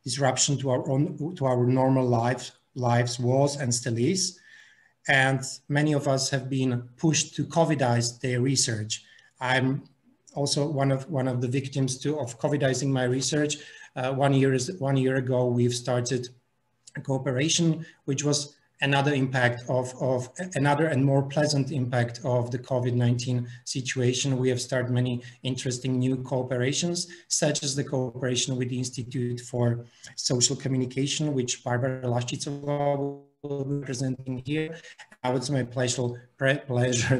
disruption to our normal lives was and still is. And many of us have been pushed to COVIDize their research. I'm also one of the victims of COVIDizing my research. 1 year ago, we've started a cooperation, which was another impact of another and more pleasant impact of the COVID-19 situation. We have started many interesting new cooperations, such as the cooperation with the Institute for Social Communication, which Barbara Lášticová will be presenting here. Now it's my pleasure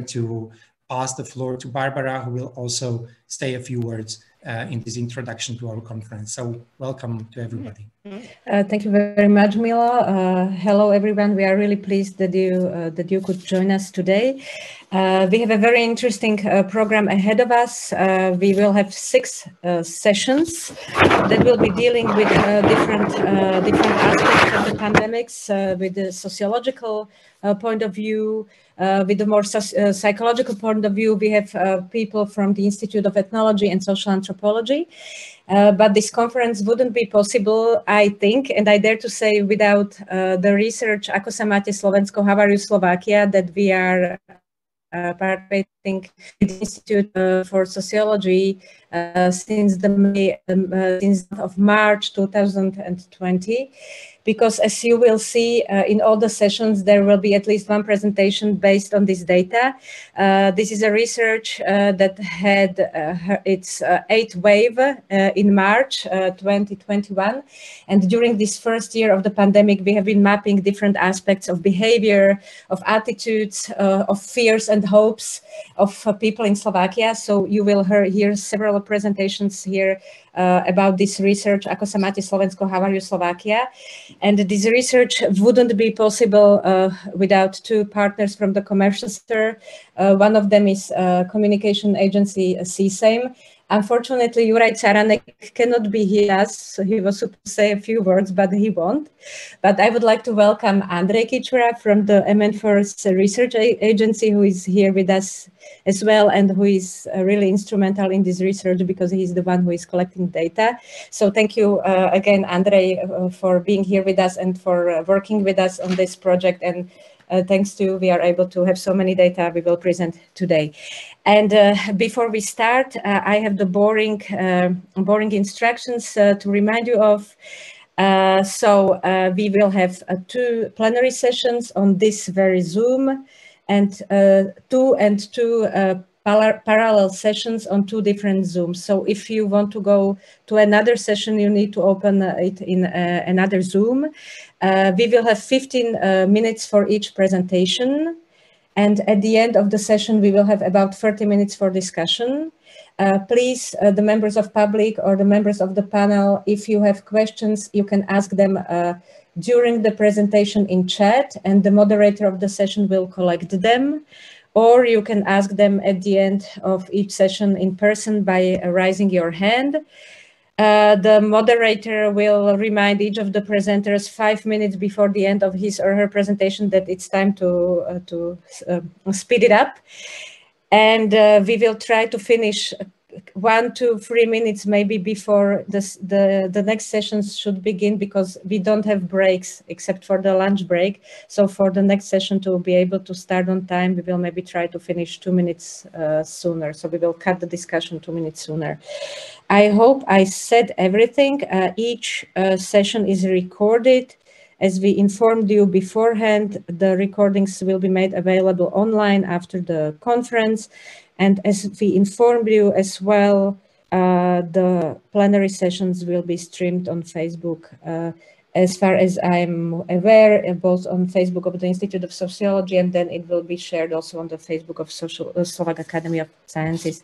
to pass the floor to Barbara, who will also say a few words in this introduction to our conference. So welcome to everybody. Thank you very much, Milo. Hello, everyone. We are really pleased that you could join us today. We have a very interesting program ahead of us. We will have 6 sessions that will be dealing with different aspects of the pandemics, with the sociological point of view. With the more psychological point of view, we have people from the Institute of Ethnology and Social Anthropology. But this conference wouldn't be possible, I think, and I dare to say, without the research Ako sa máte Slovensko, How are you Slovakia, that we are participating in the Institute for Sociology since March 2020. Because as you will see in all the sessions, there will be at least one presentation based on this data. This is a research that had its 8th wave in March 2021. And during this first year of the pandemic, we have been mapping different aspects of behavior, of attitudes, of fears and hopes of people in Slovakia. So you will hear several presentations here about this research, Ako sa máte Slovensko, How are you Slovakia? And this research wouldn't be possible without 2 partners from the commercial sector. One of them is communication agency CSAME. Unfortunately, Juraj Caranek cannot be here, so he was supposed to say a few words, but he won't. But I would like to welcome Andrej Kičura from the MN-First Research Agency, who is here with us as well, and who is really instrumental in this research because he's the one who is collecting data. So thank you again, Andrej, for being here with us and for working with us on this project. And thanks to you, we are able to have so many data we will present today. And before we start, I have the boring instructions to remind you of. So we will have 2 plenary sessions on this very Zoom, and 2 parallel sessions on 2 different Zooms. So if you want to go to another session, you need to open it in another Zoom. We will have 15 minutes for each presentation. And at the end of the session, we will have about 30 minutes for discussion. Please, the members of public or the members of the panel, if you have questions, you can ask them during the presentation in chat, and the moderator of the session will collect them. Or you can ask them at the end of each session in person by raising your hand. The moderator will remind each of the presenters 5 minutes before the end of his or her presentation that it's time to speed it up. And we will try to finish 1 to 3 minutes maybe before the next sessions should begin, because we don't have breaks except for the lunch break. So for the next session to be able to start on time, we will maybe try to finish 2 minutes sooner. So we will cut the discussion 2 minutes sooner. I hope I said everything. Each session is recorded. As we informed you beforehand, the recordings will be made available online after the conference. And as we informed you as well, the plenary sessions will be streamed on Facebook. As far as I'm aware, both on Facebook of the Institute of Sociology, and then it will be shared also on the Facebook of Slovak Academy of Sciences.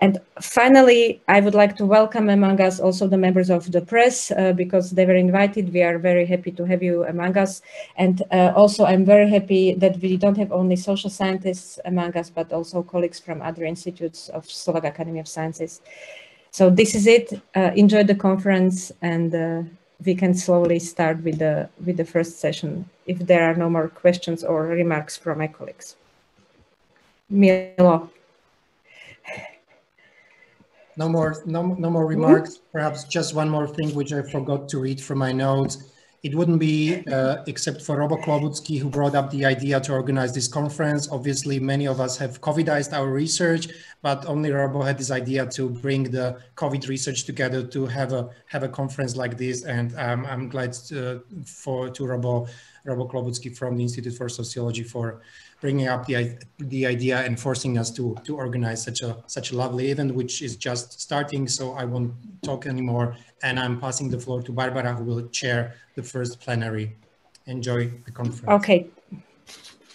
And finally, I would like to welcome among us also the members of the press, because they were invited. We are very happy to have you among us. And also, I'm very happy that we don't have only social scientists among us, but also colleagues from other institutes of Slovak Academy of Sciences. So this is it. Enjoy the conference, and we can slowly start with the first session if there are no more questions or remarks from my colleagues. Milo. No more remarks. Perhaps just one more thing, which I forgot to read from my notes. It wouldn't be except for Robo Klobutsky, who brought up the idea to organize this conference. Obviously, many of us have COVIDized our research, but only Robo had this idea to bring the COVID research together to have a conference like this. And I'm glad to Robo Klobutsky from the Institute for Sociology for bringing up the idea and forcing us to organize such a lovely event, which is just starting. So I won't talk anymore, and I'm passing the floor to Barbara, who will chair the first plenary. Enjoy the conference. Okay.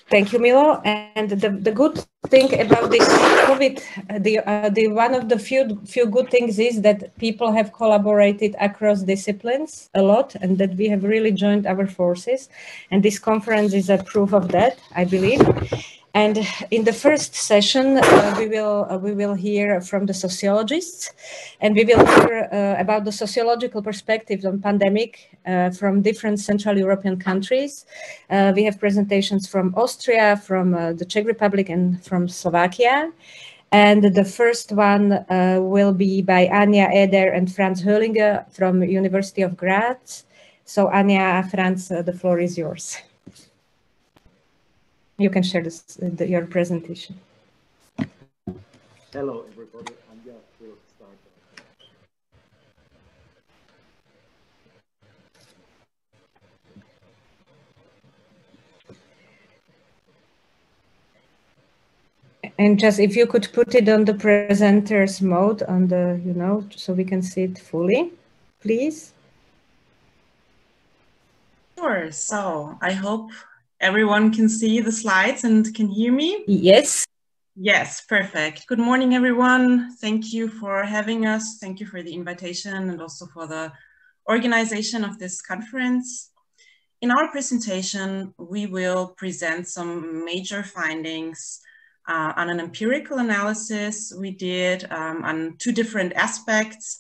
Thank you, Milo. And the good thing about this COVID, the one of the few good things is that people have collaborated across disciplines a lot, and that we have really joined our forces. And this conference is a proof of that, I believe. And in the first session, we will hear from the sociologists, and we will hear about the sociological perspectives on pandemic from different Central European countries. We have presentations from Austria, from the Czech Republic, and from Slovakia. And the first one will be by Anja, Eder, and Franz Höllinger from University of Graz. So Anja, Franz, the floor is yours. You can share your presentation. Hello, everybody. Anja will start. And just if you could put it on the presenter's mode, on the, so we can see it fully, please. Sure. So I hope everyone can see the slides and can hear me? Yes. Yes, perfect. Good morning, everyone. Thank you for having us. Thank you for the invitation and also for the organization of this conference. In our presentation, we will present some major findings on an empirical analysis we did on two different aspects.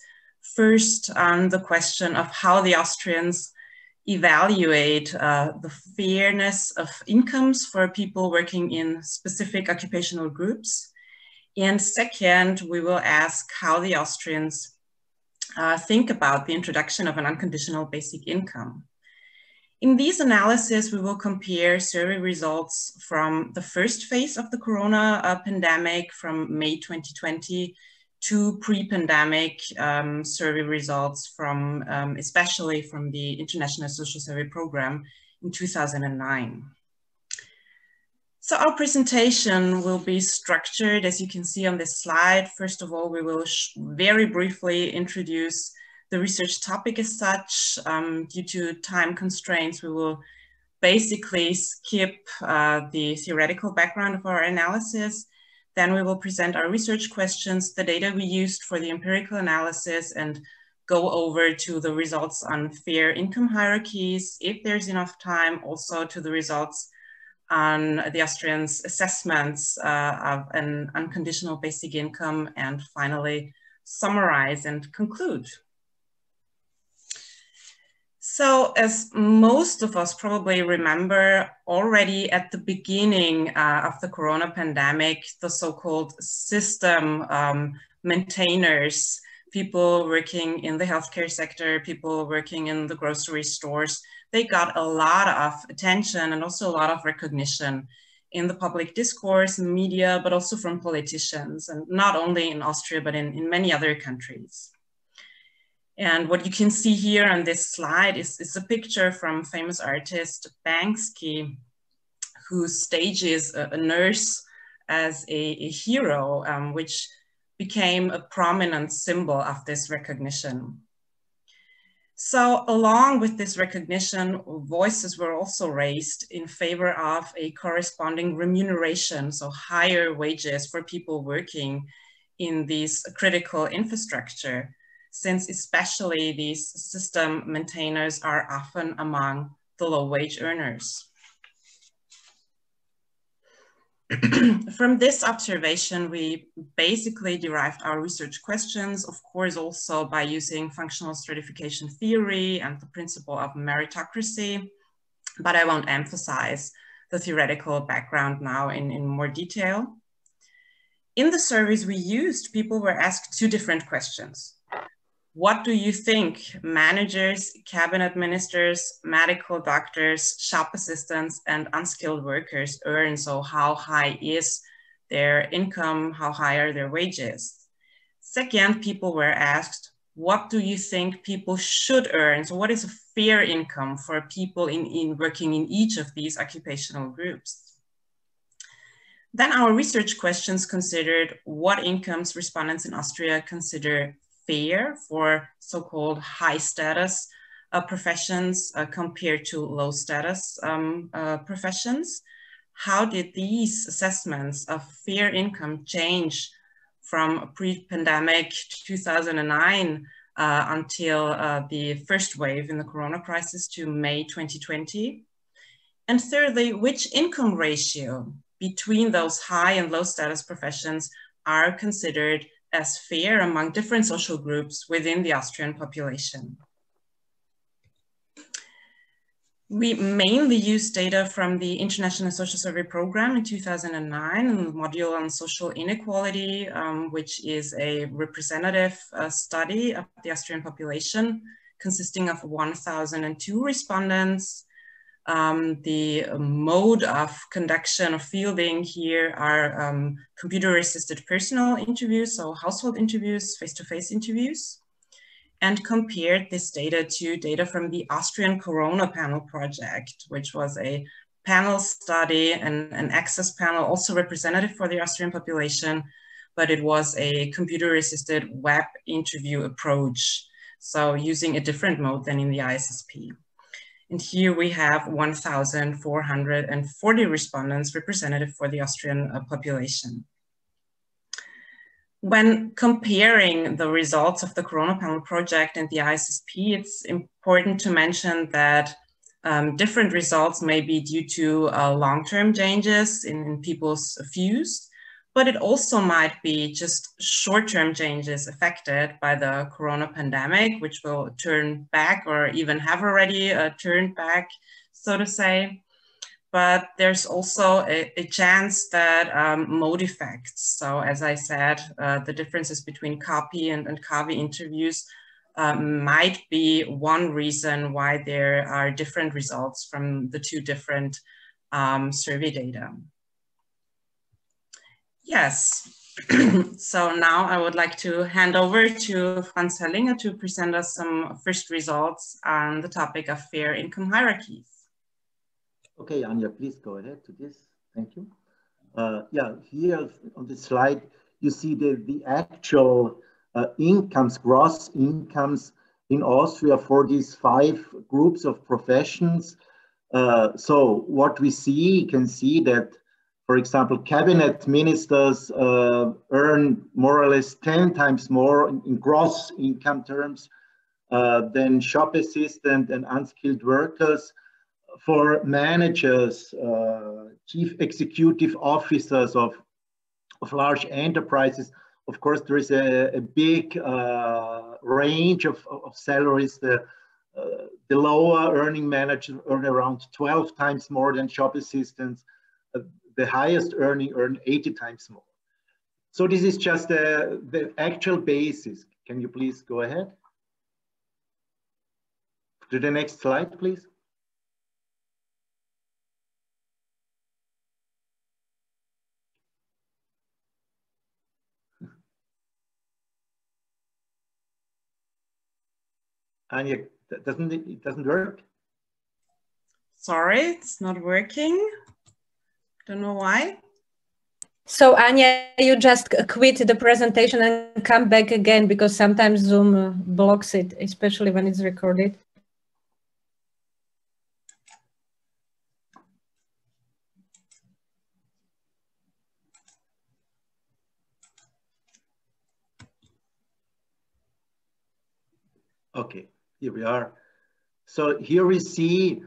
First, on the question of how the Austrians evaluate the fairness of incomes for people working in specific occupational groups. And second, we will ask how the Austrians think about the introduction of an unconditional basic income. In these analyses, we will compare survey results from the first phase of the corona pandemic from May 2020 to pre-pandemic survey results from, especially from the International Social Survey Program in 2009. So our presentation will be structured, as you can see on this slide. First of all, we will very briefly introduce the research topic as such. Due to time constraints, we will basically skip the theoretical background of our analysis. Then we will present our research questions, the data we used for the empirical analysis, and go over to the results on fair income hierarchies, if there's enough time, also to the results on the Austrians' assessments of an unconditional basic income, and finally summarize and conclude. So as most of us probably remember, already at the beginning of the corona pandemic, the so-called system maintainers, people working in the healthcare sector, people working in the grocery stores, they got a lot of attention and also a lot of recognition in the public discourse, in media, but also from politicians, and not only in Austria, but in many other countries. And what you can see here on this slide is a picture from famous artist Banksy, who stages a nurse as a hero, which became a prominent symbol of this recognition. So along with this recognition, voices were also raised in favor of a corresponding remuneration, so higher wages for people working in these critical infrastructure, since especially these system maintainers are often among the low wage earners. From this observation, we basically derived our research questions, of course, also by using functional stratification theory and the principle of meritocracy, but I won't emphasize the theoretical background now in more detail. In the surveys we used, people were asked two different questions. What do you think managers, cabinet ministers, medical doctors, shop assistants, and unskilled workers earn? So how high is their income? How high are their wages? Second, people were asked, what do you think people should earn? So what is a fair income for people in working in each of these occupational groups? Then our research questions considered what incomes respondents in Austria consider fair for so-called high status professions compared to low status professions. How did these assessments of fair income change from pre-pandemic 2009 until the first wave in the Corona crisis to May 2020? And thirdly, which income ratio between those high and low status professions are considered as fair among different social groups within the Austrian population? We mainly use data from the International Social Survey Program in 2009 and the module on social inequality, which is a representative study of the Austrian population consisting of 1,002 respondents. The mode of conduction of fielding here are computer-assisted personal interviews, so household interviews, face-to-face interviews, and compared this data to data from the Austrian Corona Panel Project, which was a panel study and an access panel, also representative for the Austrian population, but it was a computer-assisted web interview approach, so using a different mode than in the ISSP. And here we have 1,440 respondents representative for the Austrian population. When comparing the results of the Corona Panel Project and the ISSP, it's important to mention that different results may be due to long-term changes in people's views, but it also might be just short-term changes affected by the Corona pandemic, which will turn back or even have already turned back, so to say. But there's also a chance that mode effects. So as I said, the differences between copy and CAVI interviews might be one reason why there are different results from the two different survey data. Yes, so now I would like to hand over to Franz Höllinger to present us some first results on the topic of fair income hierarchies. Okay, Anja, please go ahead to this. Thank you. Yeah, here on the slide, you see the actual incomes, gross incomes in Austria for these 5 groups of professions. So what we see, you can see that, for example, cabinet ministers earn more or less 10 times more in gross income terms than shop assistant and unskilled workers. For managers, chief executive officers of large enterprises, of course, there is a big range of salaries. The lower earning managers earn around 12 times more than shop assistants. The highest earning earn 80 times more. So this is just the actual basis. Can you please go ahead to the next slide, please? Anja, it doesn't work? Sorry, it's not working. Don't know why. So Anja, you just quit the presentation and come back again, because sometimes Zoom blocks it, especially when it's recorded. Okay, here we are. So here we see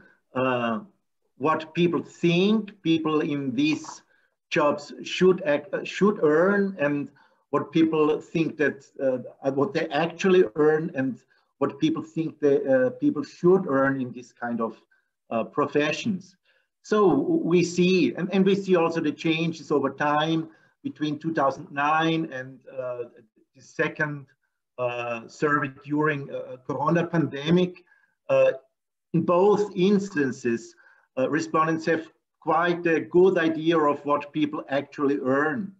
what people think people in these jobs should earn, and what people think that what they actually earn, and what people think people should earn in this kind of professions. So we see, and we see also the changes over time. between 2009 and the second survey during Corona pandemic. In both instances, respondents have quite a good idea of what people actually earn.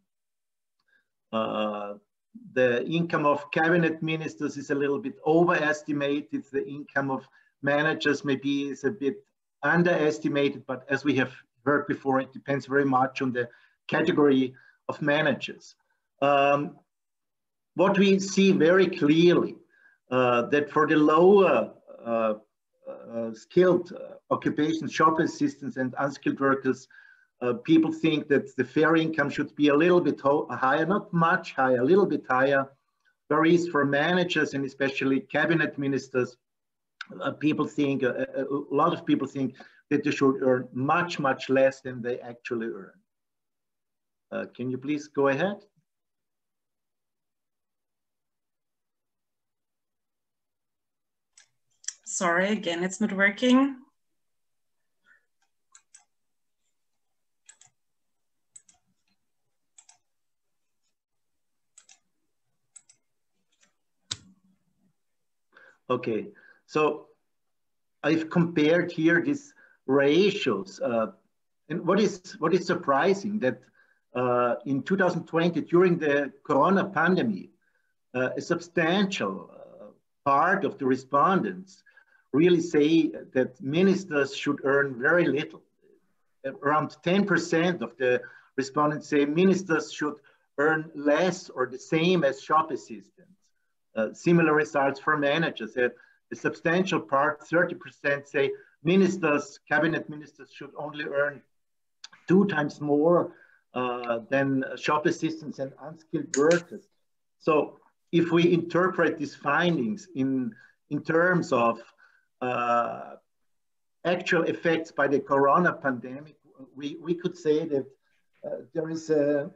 The income of cabinet ministers is a little bit overestimated. The income of managers maybe is a bit underestimated, but as we have heard before, it depends very much on the category of managers. What we see very clearly, that for the lower skilled occupations, shop assistants and unskilled workers, people think that the fair income should be a little bit higher, not much higher, a little bit higher. Whereas for managers and especially cabinet ministers, people think, a lot of people think that they should earn much, much less than they actually earn. Can you please go ahead? Sorry, again, it's not working. Okay, so I've compared here these ratios, and what is surprising that in 2020, during the Corona pandemic, a substantial part of the respondents really say that ministers should earn very little. Around 10% of the respondents say ministers should earn less or the same as shop assistants. Similar results for managers. A substantial part, 30%, say ministers, cabinet ministers should only earn 2 times more than shop assistants and unskilled workers. So if we interpret these findings in terms of actual effects by the Corona pandemic, we could say that there is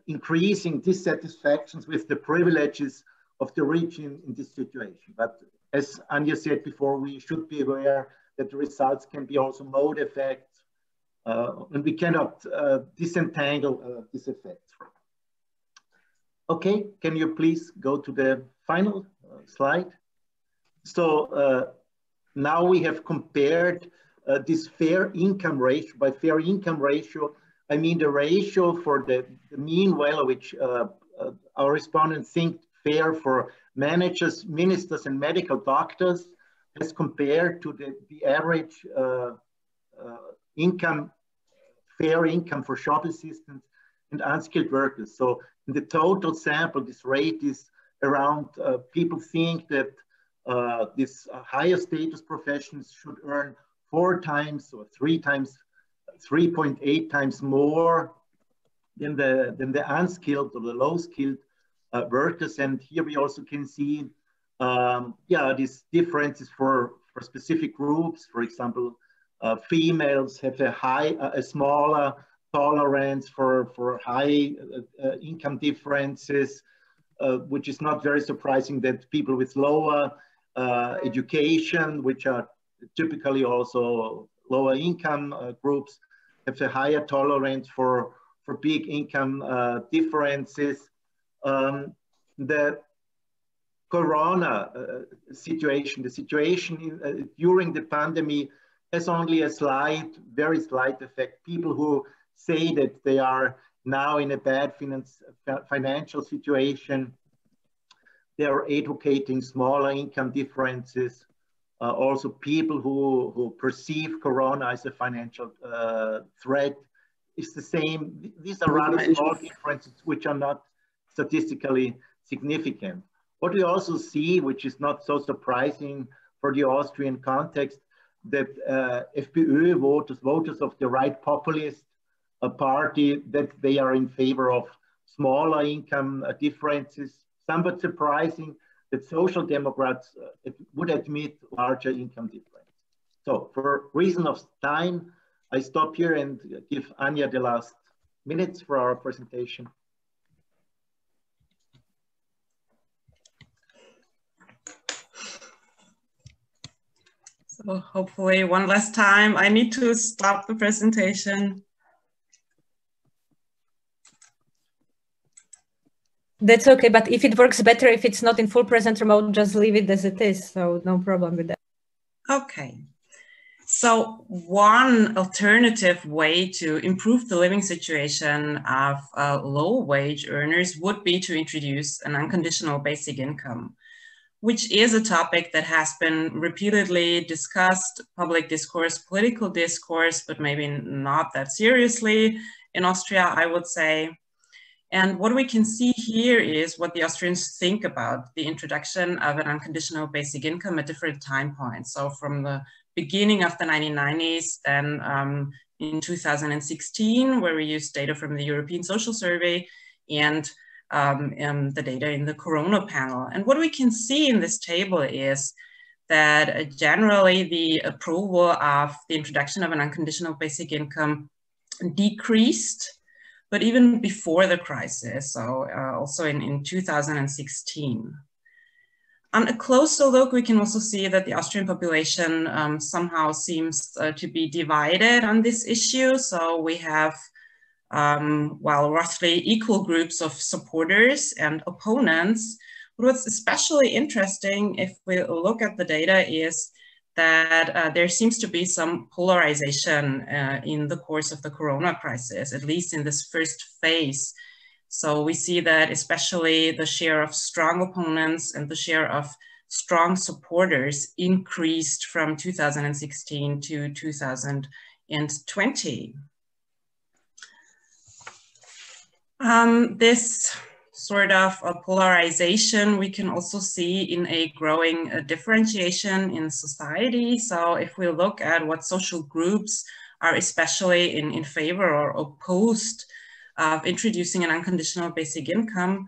increasing dissatisfactions with the privileges of the rich in this situation. But as Anja said before, we should be aware that the results can be also mode effects, and we cannot disentangle these effects. Okay, can you please go to the final slide? So now we have compared this fair income ratio. By fair income ratio, I mean the ratio for the mean value which our respondents think fair for managers, ministers, and medical doctors as compared to the average income, fair income for shop assistants and unskilled workers. So in the total sample, this rate is around, people think that these higher status professions should earn 4 times or 3 times, 3.8 times more than the unskilled or the low skilled workers. And here we also can see, these differences for specific groups. For example, females have a smaller tolerance for high income differences, which is not very surprising that people with lower education, which are typically also lower income groups, have a higher tolerance for big income differences. The Corona situation, the situation during the pandemic has only a very slight effect. People who say that they are now in a bad financial situation, they are advocating smaller income differences. Also people who perceive Corona as a financial threat, it's the same. These are rather small differences which are not statistically significant. What we also see, which is not so surprising for the Austrian context, that FPÖ voters of the right populist party, that they are in favor of smaller income differences. Somewhat surprising that Social Democrats would admit larger income difference. So for reason of time, I stop here and give Anja the last minutes for our presentation. So hopefully one last time, I need to stop the presentation. That's okay, but if it works better, if it's not in full present remote, just leave it as it is. So no problem with that. Okay. So one alternative way to improve the living situation of low wage earners would be to introduce an unconditional basic income, which is a topic that has been repeatedly discussed, public discourse, political discourse, but maybe not that seriously in Austria, I would say. And what we can see here is what the Austrians think about the introduction of an unconditional basic income at different time points. So from the beginning of the 1990s, then in 2016, where we used data from the European Social Survey and the data in the Corona panel. And what we can see in this table is that generally the approval of the introduction of an unconditional basic income decreased, but even before the crisis, so also in 2016. On a closer look, we can also see that the Austrian population somehow seems to be divided on this issue. So we have, well, roughly equal groups of supporters and opponents. But what's especially interesting if we look at the data is that there seems to be some polarization in the course of the Corona crisis, at least in this first phase. So we see that especially the share of strong opponents and the share of strong supporters increased from 2016 to 2020. This sort of a polarization we can also see in a growing differentiation in society. So if we look at what social groups are especially in favor or opposed of introducing an unconditional basic income,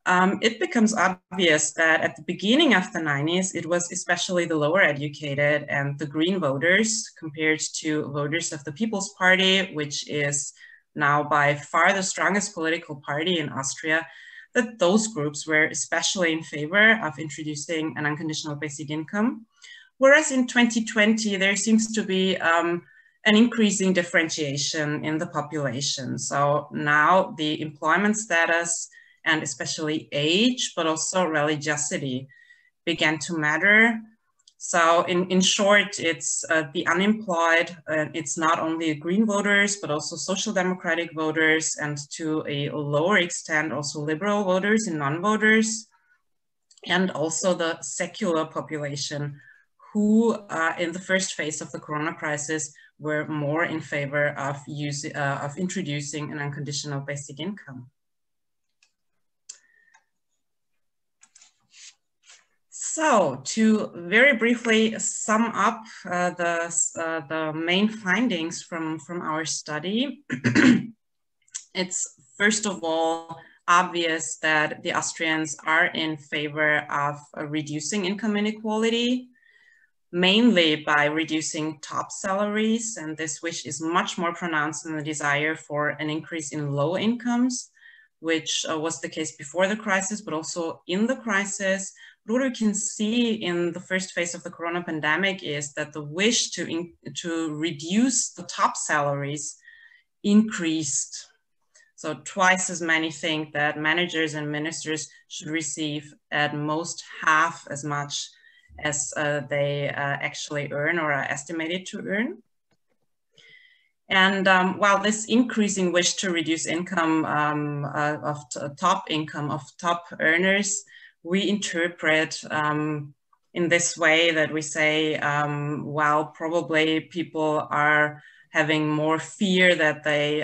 it becomes obvious that at the beginning of the 90s, it was especially the lower educated and the Green voters compared to voters of the People's Party, which is now by far the strongest political party in Austria, that those groups were especially in favor of introducing an unconditional basic income. Whereas in 2020, there seems to be an increasing differentiation in the population. So now the employment status and especially age, but also religiosity began to matter. So in short, it's the unemployed, it's not only Green voters, but also Social Democratic voters, and to a lower extent, also liberal voters and non-voters, and also the secular population who in the first phase of the Corona crisis were more in favor of introducing an unconditional basic income. So to very briefly sum up the main findings from our study, it's first of all obvious that the Austrians are in favor of reducing income inequality, mainly by reducing top salaries, and this wish is much more pronounced than the desire for an increase in low incomes, which was the case before the crisis, but also in the crisis. But what we can see in the first phase of the Corona pandemic is that the wish to reduce the top salaries increased. So twice as many think that managers and ministers should receive at most half as much as they actually earn or are estimated to earn. And while this increasing wish to reduce income of top earners, we interpret in this way that we say, well, probably people are having more fear that they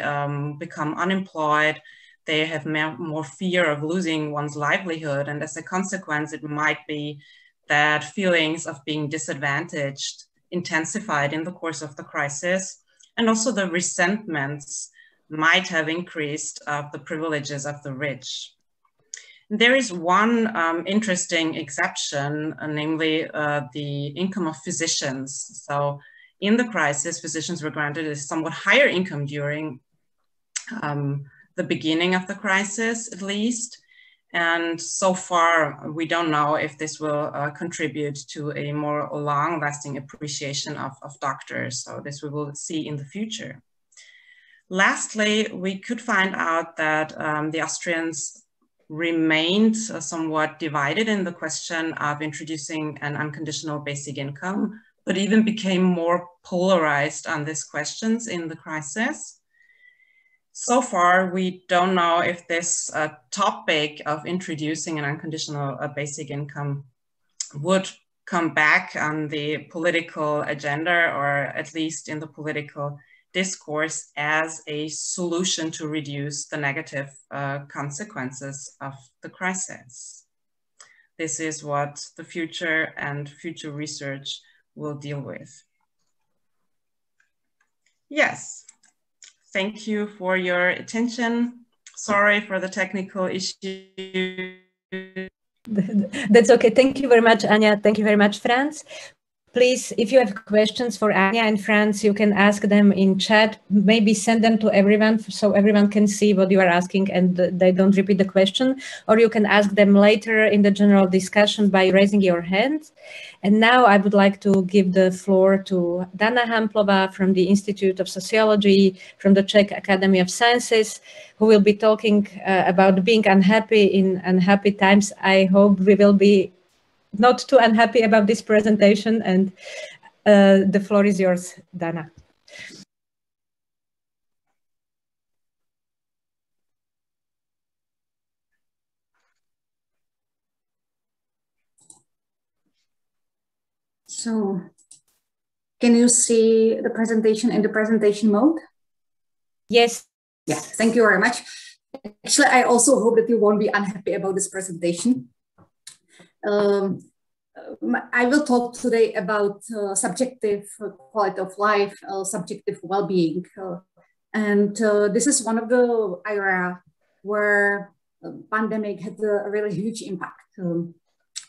become unemployed, they have more fear of losing one's livelihood, and as a consequence, it might be that feelings of being disadvantaged intensified in the course of the crisis, and also the resentments might have increased of the privileges of the rich. There is one interesting exception, namely the income of physicians. So in the crisis, physicians were granted a somewhat higher income during the beginning of the crisis, at least. And so far, we don't know if this will contribute to a more long-lasting appreciation of doctors. So this we will see in the future. Lastly, we could find out that the Austrians remained somewhat divided in the question of introducing an unconditional basic income, but even became more polarized on these questions in the crisis. So far, we don't know if this topic of introducing an unconditional basic income would come back on the political agenda, or at least in the political discourse, as a solution to reduce the negative consequences of the crisis. This is what the future and future research will deal with. Yes. Thank you for your attention. Sorry for the technical issue. That's okay. Thank you very much, Anja. Thank you very much, Franz. Please, if you have questions for Anja and Franz, you can ask them in chat. Maybe send them to everyone so everyone can see what you are asking and they don't repeat the question. Or you can ask them later in the general discussion by raising your hand. And now I would like to give the floor to Dana Hamplová from the Institute of Sociology from the Czech Academy of Sciences, who will be talking about being unhappy in unhappy times. I hope we will be not too unhappy about this presentation, and the floor is yours, Dana. So, can you see the presentation in the presentation mode? Yes. Yeah, thank you very much. Actually, I also hope that you won't be unhappy about this presentation. I will talk today about subjective quality of life, subjective well-being. And this is one of the areas where pandemic had a really huge impact.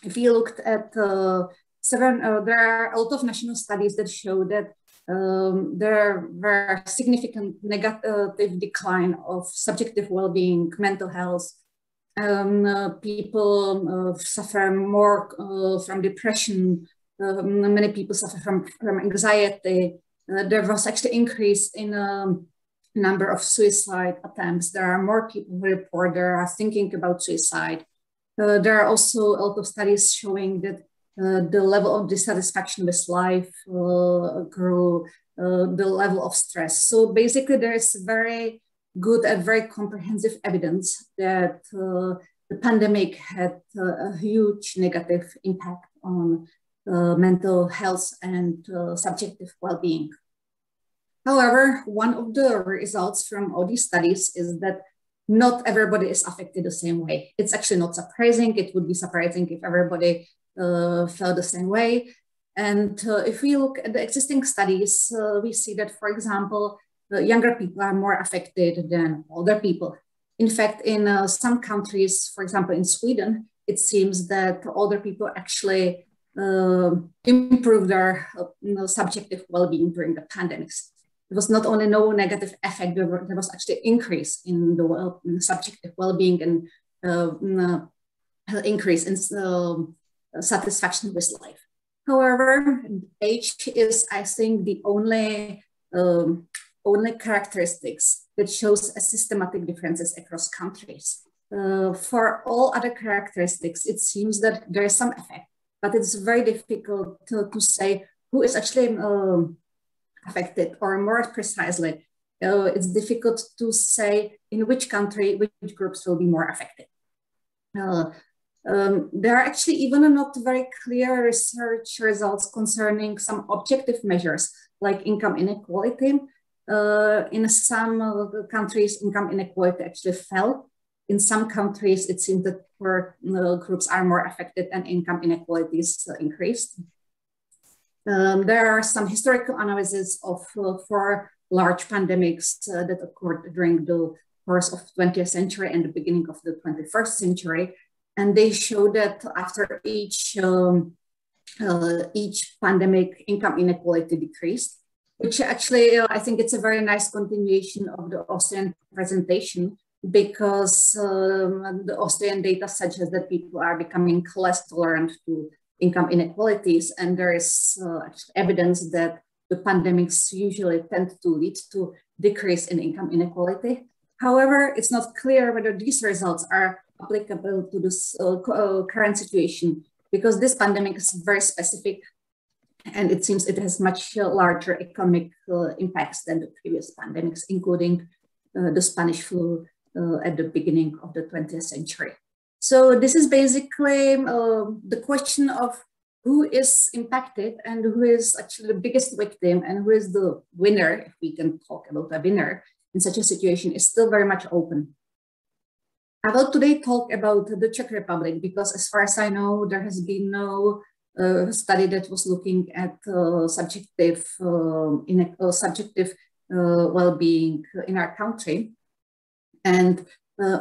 If you looked at there are a lot of national studies that show that there were significant negative decline of subjective well-being, mental health. People suffer more from depression. Many people suffer from anxiety. There was actually increase in number of suicide attempts. There are more people who report they are thinking about suicide. There are also a lot of studies showing that the level of dissatisfaction with life grew, the level of stress. So basically there is very good and very comprehensive evidence that the pandemic had a huge negative impact on mental health and subjective well-being. However, one of the results from all these studies is that not everybody is affected the same way. It's actually not surprising. It would be surprising if everybody felt the same way. And if we look at the existing studies, we see that, for example, younger people are more affected than older people. In fact, in some countries, for example, in Sweden, it seems that older people actually improve their subjective well-being during the pandemics. There was not only no negative effect, there was actually increase in the subjective well-being and increase in satisfaction with life. However, age is, I think, the only characteristics that shows a systematic differences across countries. For all other characteristics, it seems that there is some effect, but it's very difficult to say who is actually affected, or more precisely, it's difficult to say in which country, which groups will be more affected. There are actually even not very clear research results concerning some objective measures like income inequality. In some countries, income inequality actually fell. In some countries, it seems that poor groups are more affected and income inequalities increased. There are some historical analyses of 4 large pandemics that occurred during the course of 20th century and the beginning of the 21st century. And they show that after each pandemic, income inequality decreased, which actually, I think it's a very nice continuation of the Austrian presentation, because the Austrian data suggests that people are becoming less tolerant to income inequalities. And there is evidence that the pandemics usually tend to lead to decrease in income inequality. However, it's not clear whether these results are applicable to this current situation, because this pandemic is very specific, and it seems it has much larger economic impacts than the previous pandemics, including the Spanish flu at the beginning of the 20th century. So this is basically the question of who is impacted and who is actually the biggest victim and who is the winner, if we can talk about a winner in such a situation, is still very much open. I will today talk about the Czech Republic because, as far as I know, there has been no study that was looking at subjective well-being in our country. And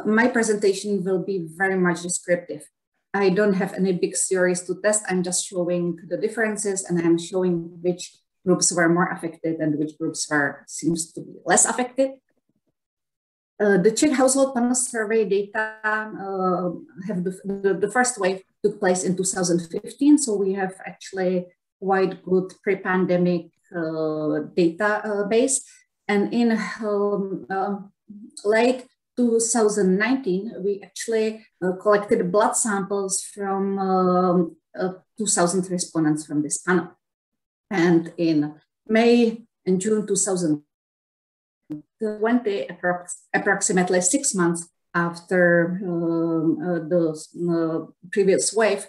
my presentation will be very much descriptive. I don't have any big theories to test. I'm just showing the differences, and I'm showing which groups were more affected and which groups seems to be less affected. The Czech household panel survey data have the first wave took place in 2015. So we have actually quite good pre-pandemic database. And in late 2019, we actually collected blood samples from 2,000 respondents from this panel. And in May and June 2020, approximately 6 months after the previous wave,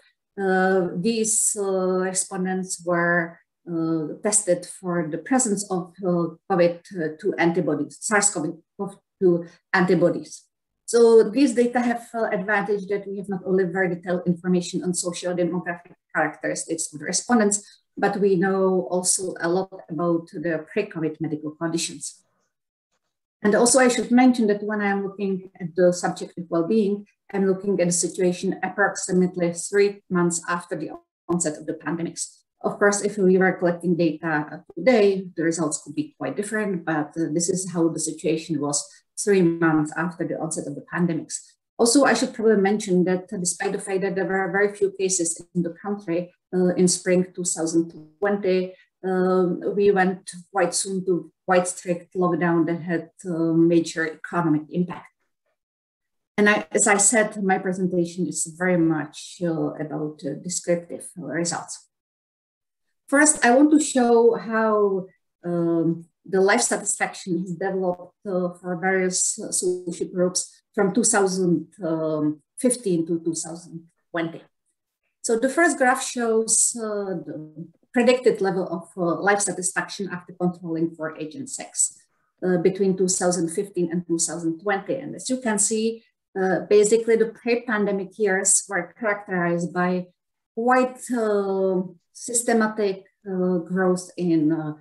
these respondents were tested for the presence of COVID-2 antibodies, SARS-CoV-2 antibodies. So these data have advantage that we have not only very detailed information on social demographic characteristics of the respondents, but we know also a lot about their pre-COVID medical conditions. And also I should mention that when I'm looking at the subjective well-being, I'm looking at the situation approximately 3 months after the onset of the pandemics. Of course, if we were collecting data today, the results could be quite different, but this is how the situation was 3 months after the onset of the pandemics. Also, I should probably mention that despite the fact that there were very few cases in the country in spring 2020, we went quite soon to quite strict lockdown that had major economic impact. And as I said, my presentation is very much about descriptive results. First, I want to show how the life satisfaction has developed for various social groups from 2015 to 2020. So the first graph shows the predicted level of life satisfaction after controlling for age and sex between 2015 and 2020. And as you can see, basically the pre-pandemic years were characterized by quite systematic growth in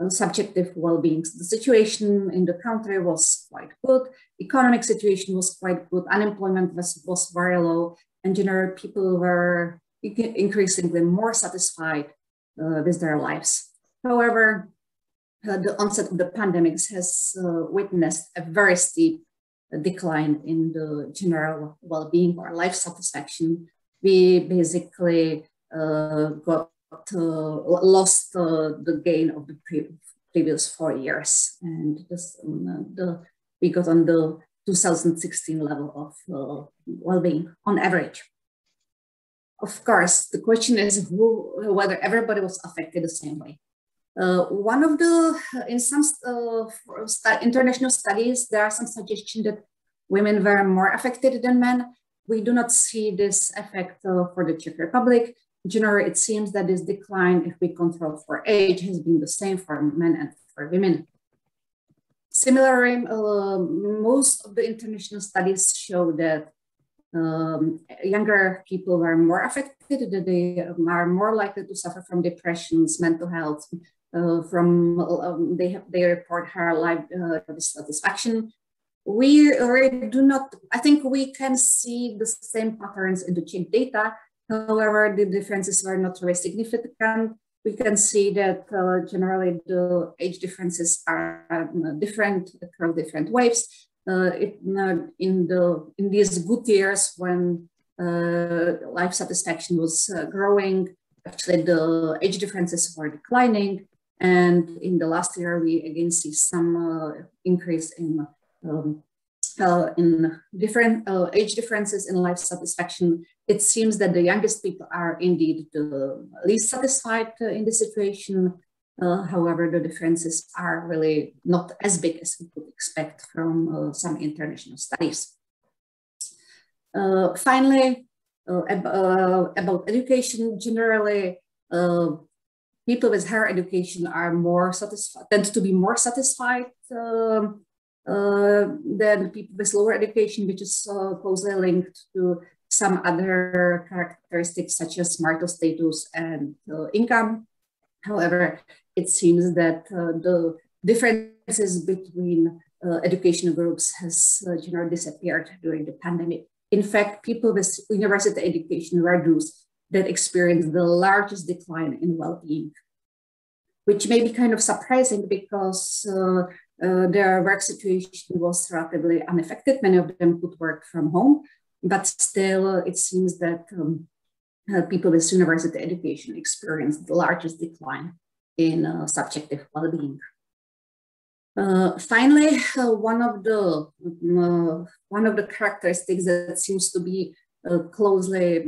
subjective well-being. The situation in the country was quite good. Economic situation was quite good. Unemployment was very low. And generally, people were increasingly more satisfied with their lives. However, the onset of the pandemics has witnessed a very steep decline in the general well-being or life satisfaction. We basically lost the gain of the previous 4 years, and we got on the 2016 level of well-being on average. Of course, the question is whether everybody was affected the same way. One of the, in some international studies, there are some suggestions that women were more affected than men. We do not see this effect for the Czech Republic. Generally, it seems that this decline, if we control for age, has been the same for men and for women. Similarly, most of the international studies show that younger people are more affected, that they are more likely to suffer from depressions, mental health, they report higher life dissatisfaction. We already do not, I think we can see the same patterns in the Czech data. However, the differences were not very significant. We can see that generally the age differences are different across different waves. In these good years when life satisfaction was growing, actually the age differences were declining. And in the last year, we again see some increase in in different age differences in life satisfaction, it seems that the youngest people are indeed the least satisfied in the situation. However, the differences are really not as big as we could expect from some international studies. Finally, about education, generally, people with higher education are more satisfied, tend to be more satisfied than people with lower education, which is closely linked to some other characteristics such as marital status and income. However, it seems that the differences between educational groups has generally disappeared during the pandemic. In fact, people with university education were those that experienced the largest decline in well-being, which may be kind of surprising because their work situation was relatively unaffected. Many of them could work from home, but still it seems that people with university education experienced the largest decline in subjective well-being. Finally, one of the characteristics that seems to be closely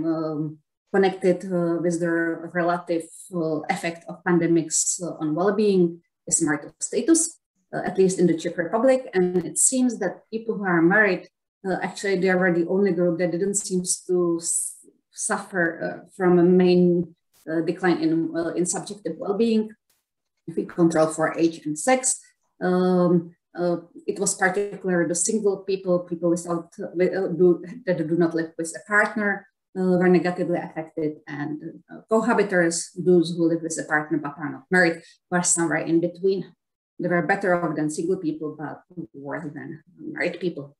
connected with the relative effect of pandemics on well-being is marital status, at least in the Czech Republic. And it seems that people who are married, actually they were the only group that didn't seem to suffer from a main decline in subjective well-being. If we control for age and sex, it was particularly the single people without that do not live with a partner were negatively affected, and cohabitors, those who live with a partner but are not married, were somewhere in between. They were better off than single people, but worse than married people.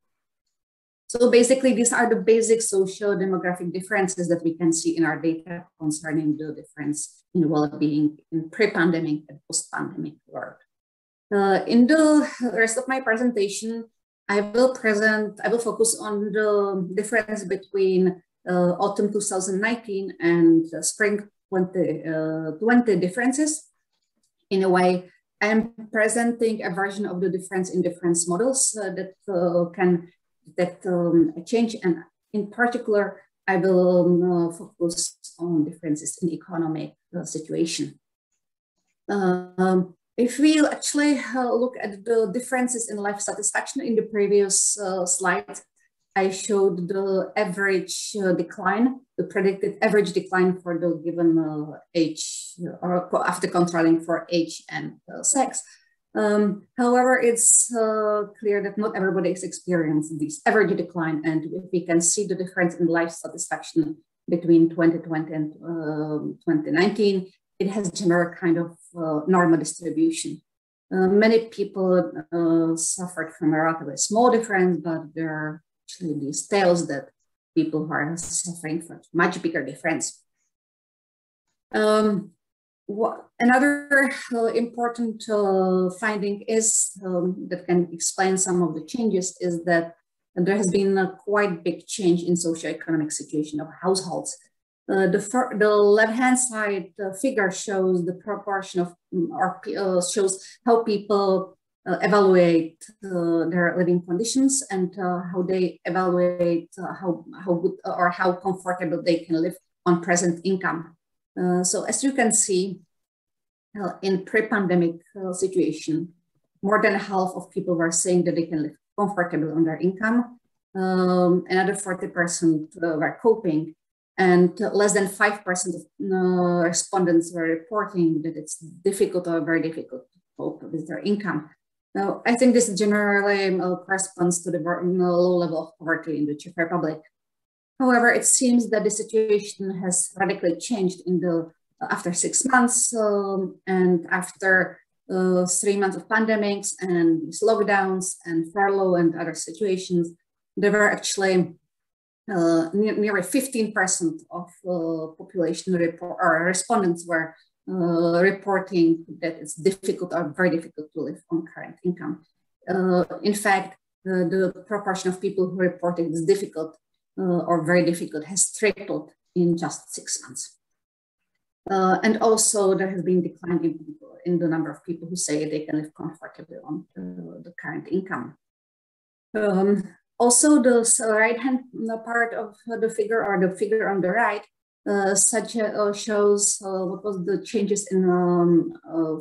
So basically, these are the basic social demographic differences that we can see in our data concerning the difference in well-being in pre-pandemic and post-pandemic world. In the rest of my presentation, I will focus on the difference between autumn 2019 and spring 2020 differences. In a way, I'm presenting a version of the difference in difference models that can change, and in particular, I will focus on differences in economic situation. If we actually look at the differences in life satisfaction in the previous slide, I showed the average decline, the predicted average decline for the given age, or after controlling for age and sex. However, it's clear that not everybody is experiencing this average decline, and if we can see the difference in life satisfaction between 2020 and 2019, it has general kind of normal distribution. Many people suffered from a relatively small difference, but there are actually these tales that people who are suffering from much bigger difference. Another important finding is that can explain some of the changes is that there has been a quite big change in socioeconomic situation of households. The left-hand side figure shows the proportion of, shows how people evaluate their living conditions and how they evaluate how good or how comfortable they can live on present income. So as you can see, in pre-pandemic situation, more than half of people were saying that they can live comfortably on their income. Another 40% were coping, and less than 5% of respondents were reporting that it's difficult or very difficult to cope with their income. Now, I think this generally corresponds to the low level of poverty in the Czech Republic. However, it seems that the situation has radically changed in the after 6 months and after 3 months of pandemics and lockdowns and furlough and other situations. There were actually nearly 15% of population respondents were reporting that it's difficult or very difficult to live on current income. In fact, the proportion of people who reported it's difficult or very difficult has tripled in just 6 months. And also there has been decline in the number of people who say they can live comfortably on the current income. Also, the right-hand part of the figure, or the figure on the right, shows what was the changes in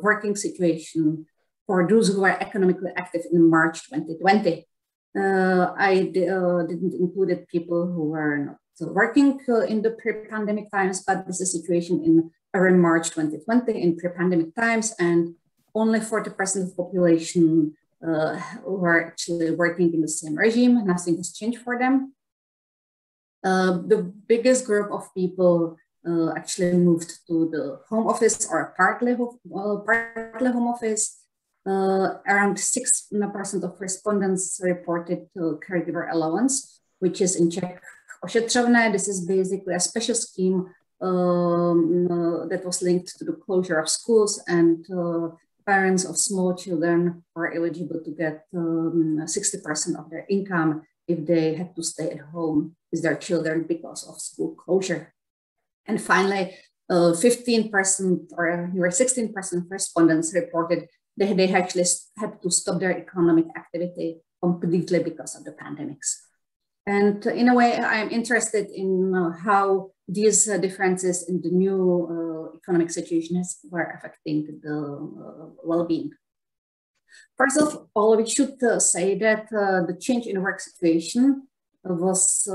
working situation for those who were economically active in March 2020. I didn't include people who were not working in the pre-pandemic times, but this is a situation in around March 2020 in pre-pandemic times, and only 40% of the population were actually working in the same regime. Nothing has changed for them. The biggest group of people actually moved to the home office or partly home office. Around 6% of respondents reported caregiver allowance, which is in Czech ošetřovné. This is basically a special scheme that was linked to the closure of schools, and parents of small children were eligible to get 60% of their income if they had to stay at home with their children because of school closure. And finally, 15% or 16% of respondents reported that they actually had to stop their economic activity completely because of the pandemics. And in a way, I'm interested in how these differences in the new economic situation were affecting the well-being. First of all, we should say that the change in work situation was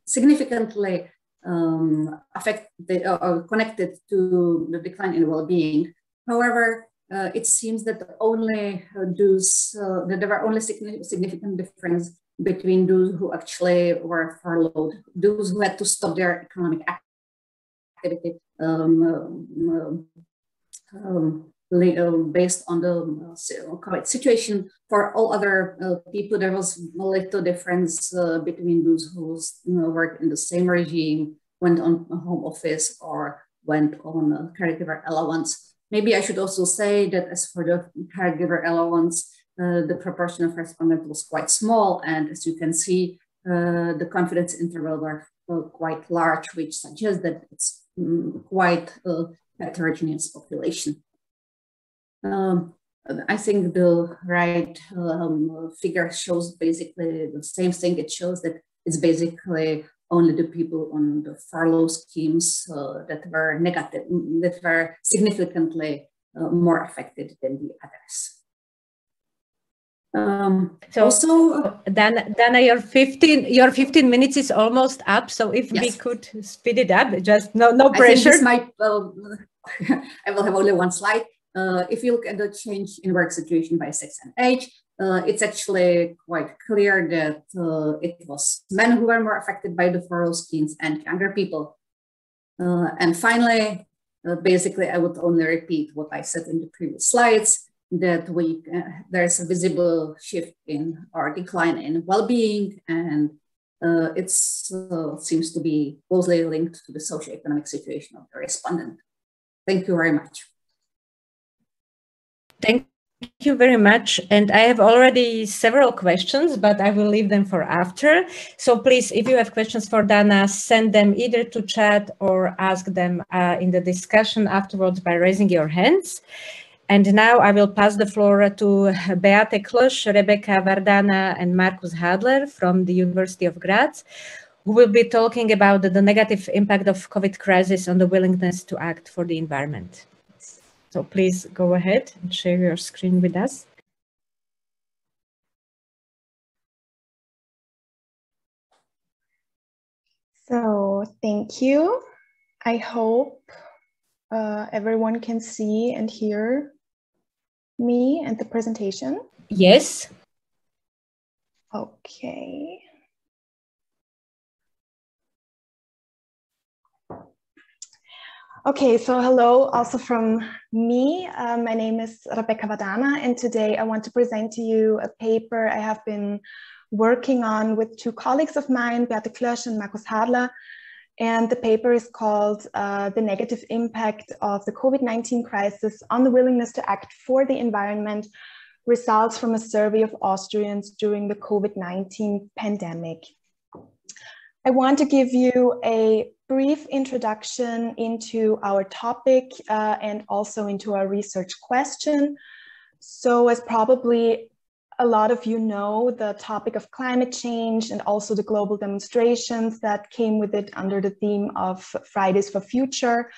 significantly affected or connected to the decline in well-being. However, it seems that only that there were only significant difference between those who actually were furloughed, those who had to stop their economic activity based on the COVID situation. For all other people, there was a little difference between those who worked in the same regime, went on a home office, or went on caregiver allowance. Maybe I should also say that as for the caregiver allowance, the proportion of respondents was quite small, and as you can see, the confidence interval were quite large, which suggests that it's quite a heterogeneous population. I think the right figure shows basically the same thing. It shows that it's basically only the people on the furlough schemes that were negative, that were significantly more affected than the others. So also, Dana, your 15 minutes is almost up. So if we could speed it up, just no pressure. I think this might, I will have only one slide. If you look at the change in work situation by sex and age, it's actually quite clear that it was men who were more affected by the furlough schemes and younger people. And finally, basically, I would only repeat what I said in the previous slides, that there's a visible shift in or decline in well-being, and it seems to be closely linked to the socioeconomic situation of the respondent. Thank you very much. Thank you very much. And I have already several questions, but I will leave them for after. So please, if you have questions for Dana, send them either to chat or ask them in the discussion afterwards by raising your hands. And now I will pass the floor to Beate Klösch, Rebecca Wardana, and Markus Hadler from the University of Graz, who will be talking about the negative impact of COVID crisis on the willingness to act for the environment. So please go ahead and share your screen with us. So thank you. I hope everyone can see and hear me and the presentation. Yes. Okay. Okay, so hello also from me. My name is Rebecca Wardana, and today I want to present to you a paper I have been working on with two colleagues of mine, Beate Klösch and Markus Hadler. And the paper is called The Negative Impact of the COVID-19 Crisis on the Willingness to Act for the Environment, Results from a Survey of Austrians During the COVID-19 Pandemic. I want to give you a brief introduction into our topic and also into our research question. So as probably a lot of you know the topic of climate change and also the global demonstrations that came with it under the theme of Fridays for Future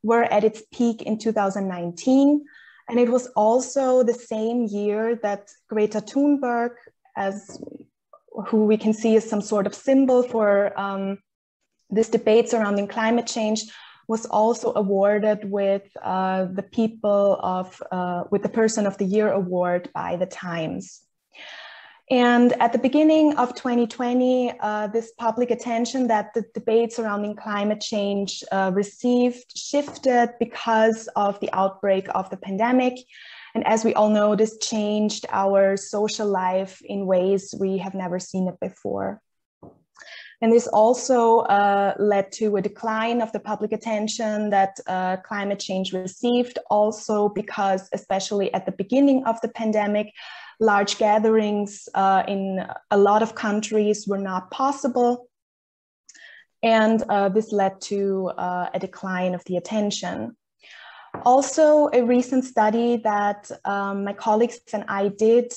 were at its peak in 2019. And it was also the same year that Greta Thunberg, who we can see as some sort of symbol for this debate surrounding climate change, was also awarded with the Person of the Year award by the Times. And at the beginning of 2020, this public attention that the debate surrounding climate change received shifted because of the outbreak of the pandemic. And as we all know, this changed our social life in ways we have never seen it before. And this also led to a decline of the public attention that climate change received, also because, especially at the beginning of the pandemic, large gatherings in a lot of countries were not possible. And this led to a decline of the attention. Also, a recent study that my colleagues and I did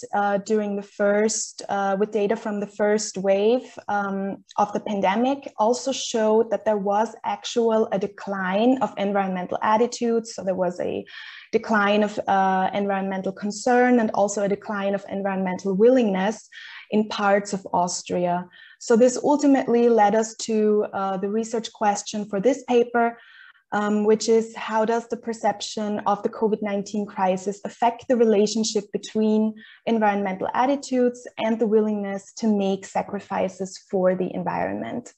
during the first, with data from the first wave of the pandemic, also showed that there was a decline of environmental attitudes. So there was a decline of environmental concern and also a decline of environmental willingness in parts of Austria. So this ultimately led us to the research question for this paper, which is, how does the perception of the COVID-19 crisis affect the relationship between environmental attitudes and the willingness to make sacrifices for the environment?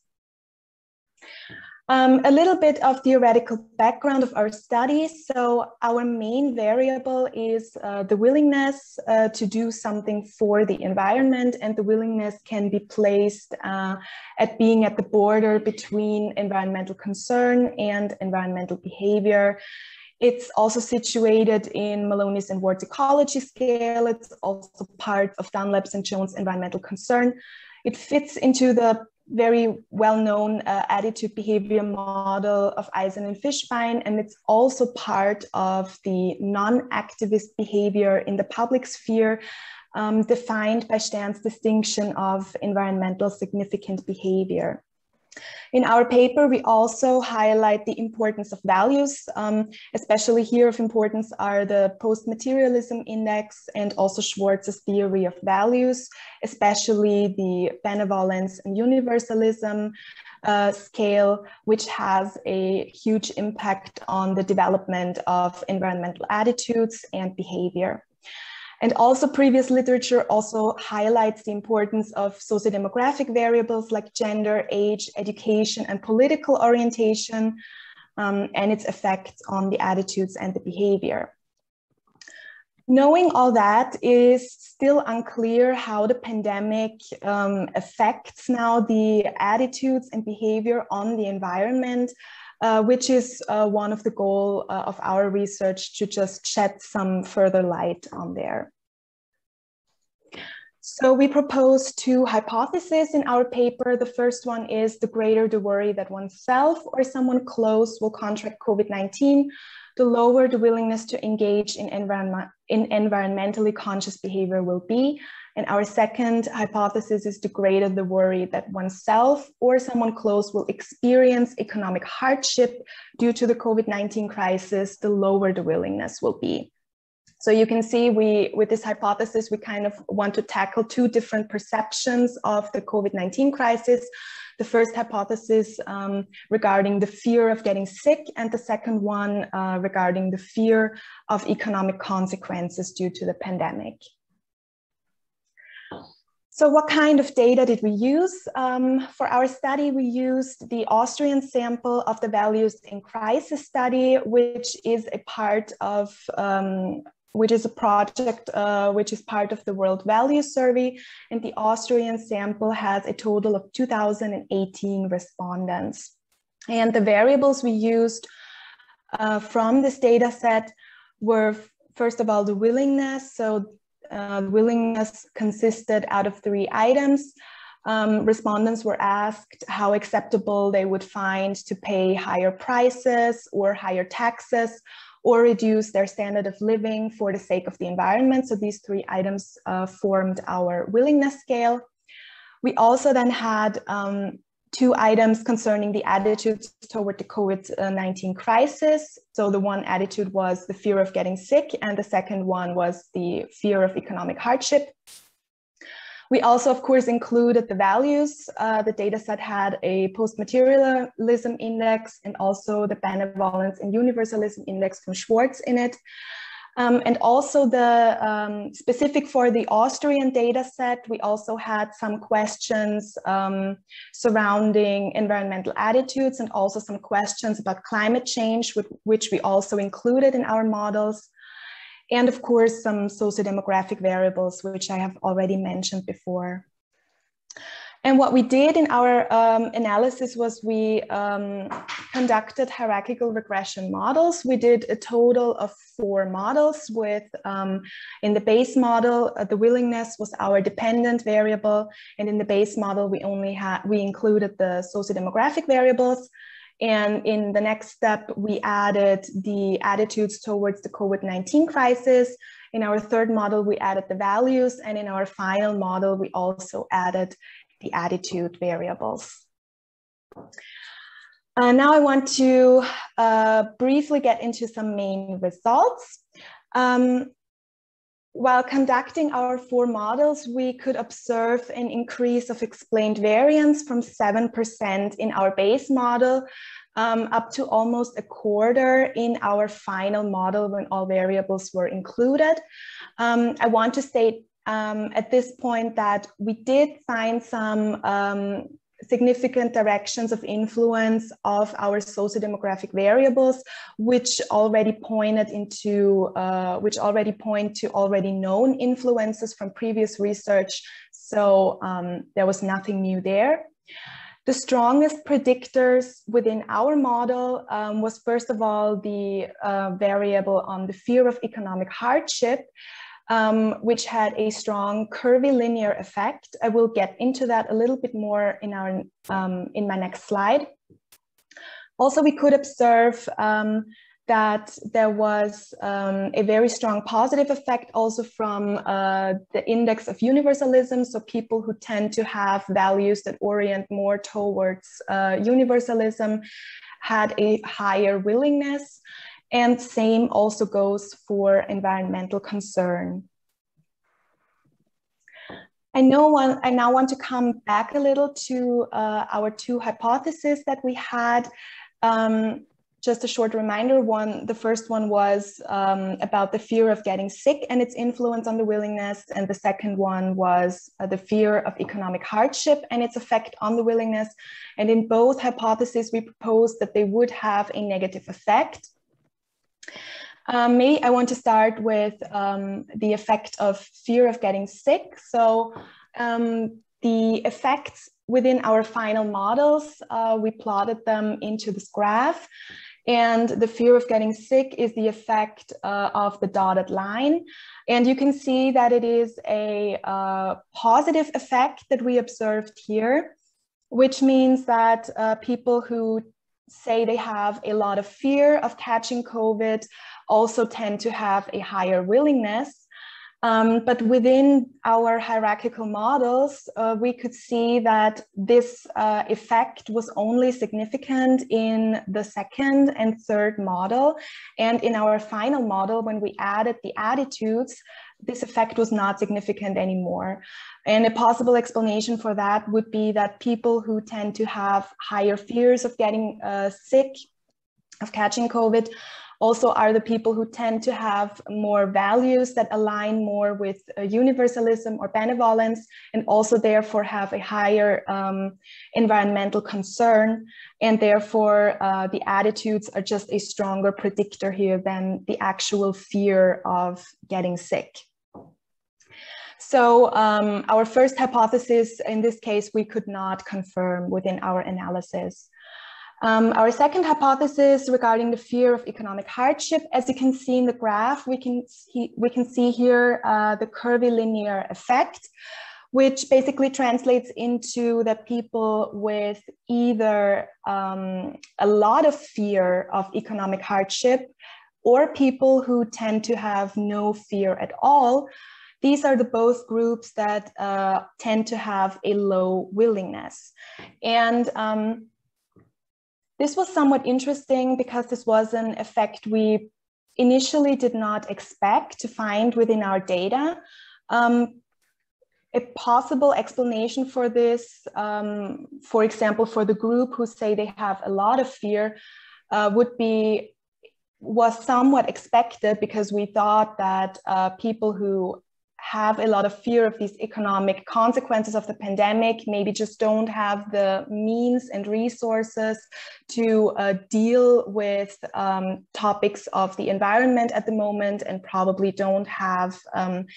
A little bit of theoretical background of our study. So our main variable is the willingness to do something for the environment, and the willingness can be placed at being at the border between environmental concern and environmental behavior. It's also situated in Maloney's and Ward's ecology scale. It's also part of Dunlap's and Jones' environmental concern. It fits into the very well-known attitude behavior model of Eisen and Fishbein, and it's also part of the non-activist behavior in the public sphere, defined by Stern's distinction of environmental significant behavior. In our paper, we also highlight the importance of values, especially here of importance are the post-materialism index and also Schwartz's theory of values, especially the benevolence and universalism scale, which has a huge impact on the development of environmental attitudes and behavior. And also previous literature also highlights the importance of sociodemographic variables like gender, age, education, and political orientation, and its effects on the attitudes and the behavior. Knowing all that, is still unclear how the pandemic affects now the attitudes and behavior on the environment, which is one of the goals of our research, to just shed some further light on there. So we propose two hypotheses in our paper. The first one is, the greater the worry that oneself or someone close will contract COVID-19, the lower the willingness to engage in environmentally conscious behavior will be. And our second hypothesis is, the greater the worry that oneself or someone close will experience economic hardship due to the COVID-19 crisis, the lower the willingness will be. So you can see with this hypothesis, we kind of want to tackle two different perceptions of the COVID-19 crisis. The first hypothesis regarding the fear of getting sick, and the second one regarding the fear of economic consequences due to the pandemic. So what kind of data did we use? For our study, we used the Austrian sample of the values in crisis study, which is a part of which is a project which is part of the World Values Survey. And the Austrian sample has a total of 2018 respondents. And the variables we used from this data set were, first of all, the willingness. So willingness consisted out of 3 items. Respondents were asked how acceptable they would find to pay higher prices or higher taxes, or reduce their standard of living for the sake of the environment. So these 3 items formed our willingness scale. We also then had 2 items concerning the attitudes toward the COVID-19 crisis. So the one attitude was the fear of getting sick, and the second one was the fear of economic hardship. We also, of course, included the values. The dataset had a post-materialism index and also the benevolence and universalism index from Schwartz in it. And also the specific for the Austrian dataset, we also had some questions surrounding environmental attitudes and also some questions about climate change, which we also included in our models. And of course, some socio-demographic variables, which I have already mentioned before. And what we did in our analysis was we conducted hierarchical regression models. We did a total of 4 models with, in the base model, the willingness was our dependent variable. And in the base model, we included the socio-demographic variables. And in the next step, we added the attitudes towards the COVID-19 crisis. In our third model, we added the values. And in our final model, we also added the attitude variables. Now I want to briefly get into some main results. While conducting our 4 models, we could observe an increase of explained variance from 7% in our base model up to almost a quarter in our final model when all variables were included. I want to state at this point that we did find some significant directions of influence of our socio-demographic variables, which already point to already known influences from previous research. So there was nothing new there. The strongest predictors within our model was first of all the variable on the fear of economic hardship, which had a strong curvilinear effect. I will get into that a little bit more in my next slide. Also, we could observe that there was a very strong positive effect also from the index of universalism. So people who tend to have values that orient more towards universalism had a higher willingness. And same also goes for environmental concern. I now want to come back a little to our 2 hypotheses that we had. Just a short reminder, the first one was about the fear of getting sick and its influence on the willingness. And the second one was the fear of economic hardship and its effect on the willingness. And in both hypotheses, we proposed that they would have a negative effect. Maybe I want to start with the effect of fear of getting sick. So the effects within our final models, we plotted them into this graph. And the fear of getting sick is the effect of the dotted line. And you can see that it is a positive effect that we observed here, which means that people who say they have a lot of fear of catching COVID also tend to have a higher willingness. But within our hierarchical models, we could see that this effect was only significant in the second and third model. And in our final model, when we added the attitudes, this effect was not significant anymore. And a possible explanation for that would be that people who tend to have higher fears of getting sick, of catching COVID, also are the people who tend to have more values that align more with universalism or benevolence, and also therefore have a higher environmental concern. And therefore the attitudes are just a stronger predictor here than the actual fear of getting sick. So our first hypothesis, in this case, we could not confirm within our analysis. Our second hypothesis regarding the fear of economic hardship, as you can see in the graph, we can see here the curvilinear effect, which basically translates into that people with either a lot of fear of economic hardship or people who tend to have no fear at all. These are the both groups that tend to have a low willingness. And this was somewhat interesting because this was an effect we initially did not expect to find within our data. A possible explanation for this, for example, for the group who say they have a lot of fear, was somewhat expected, because we thought that people who have a lot of fear of these economic consequences of the pandemic maybe just don't have the means and resources to deal with topics of the environment at the moment, and probably don't have and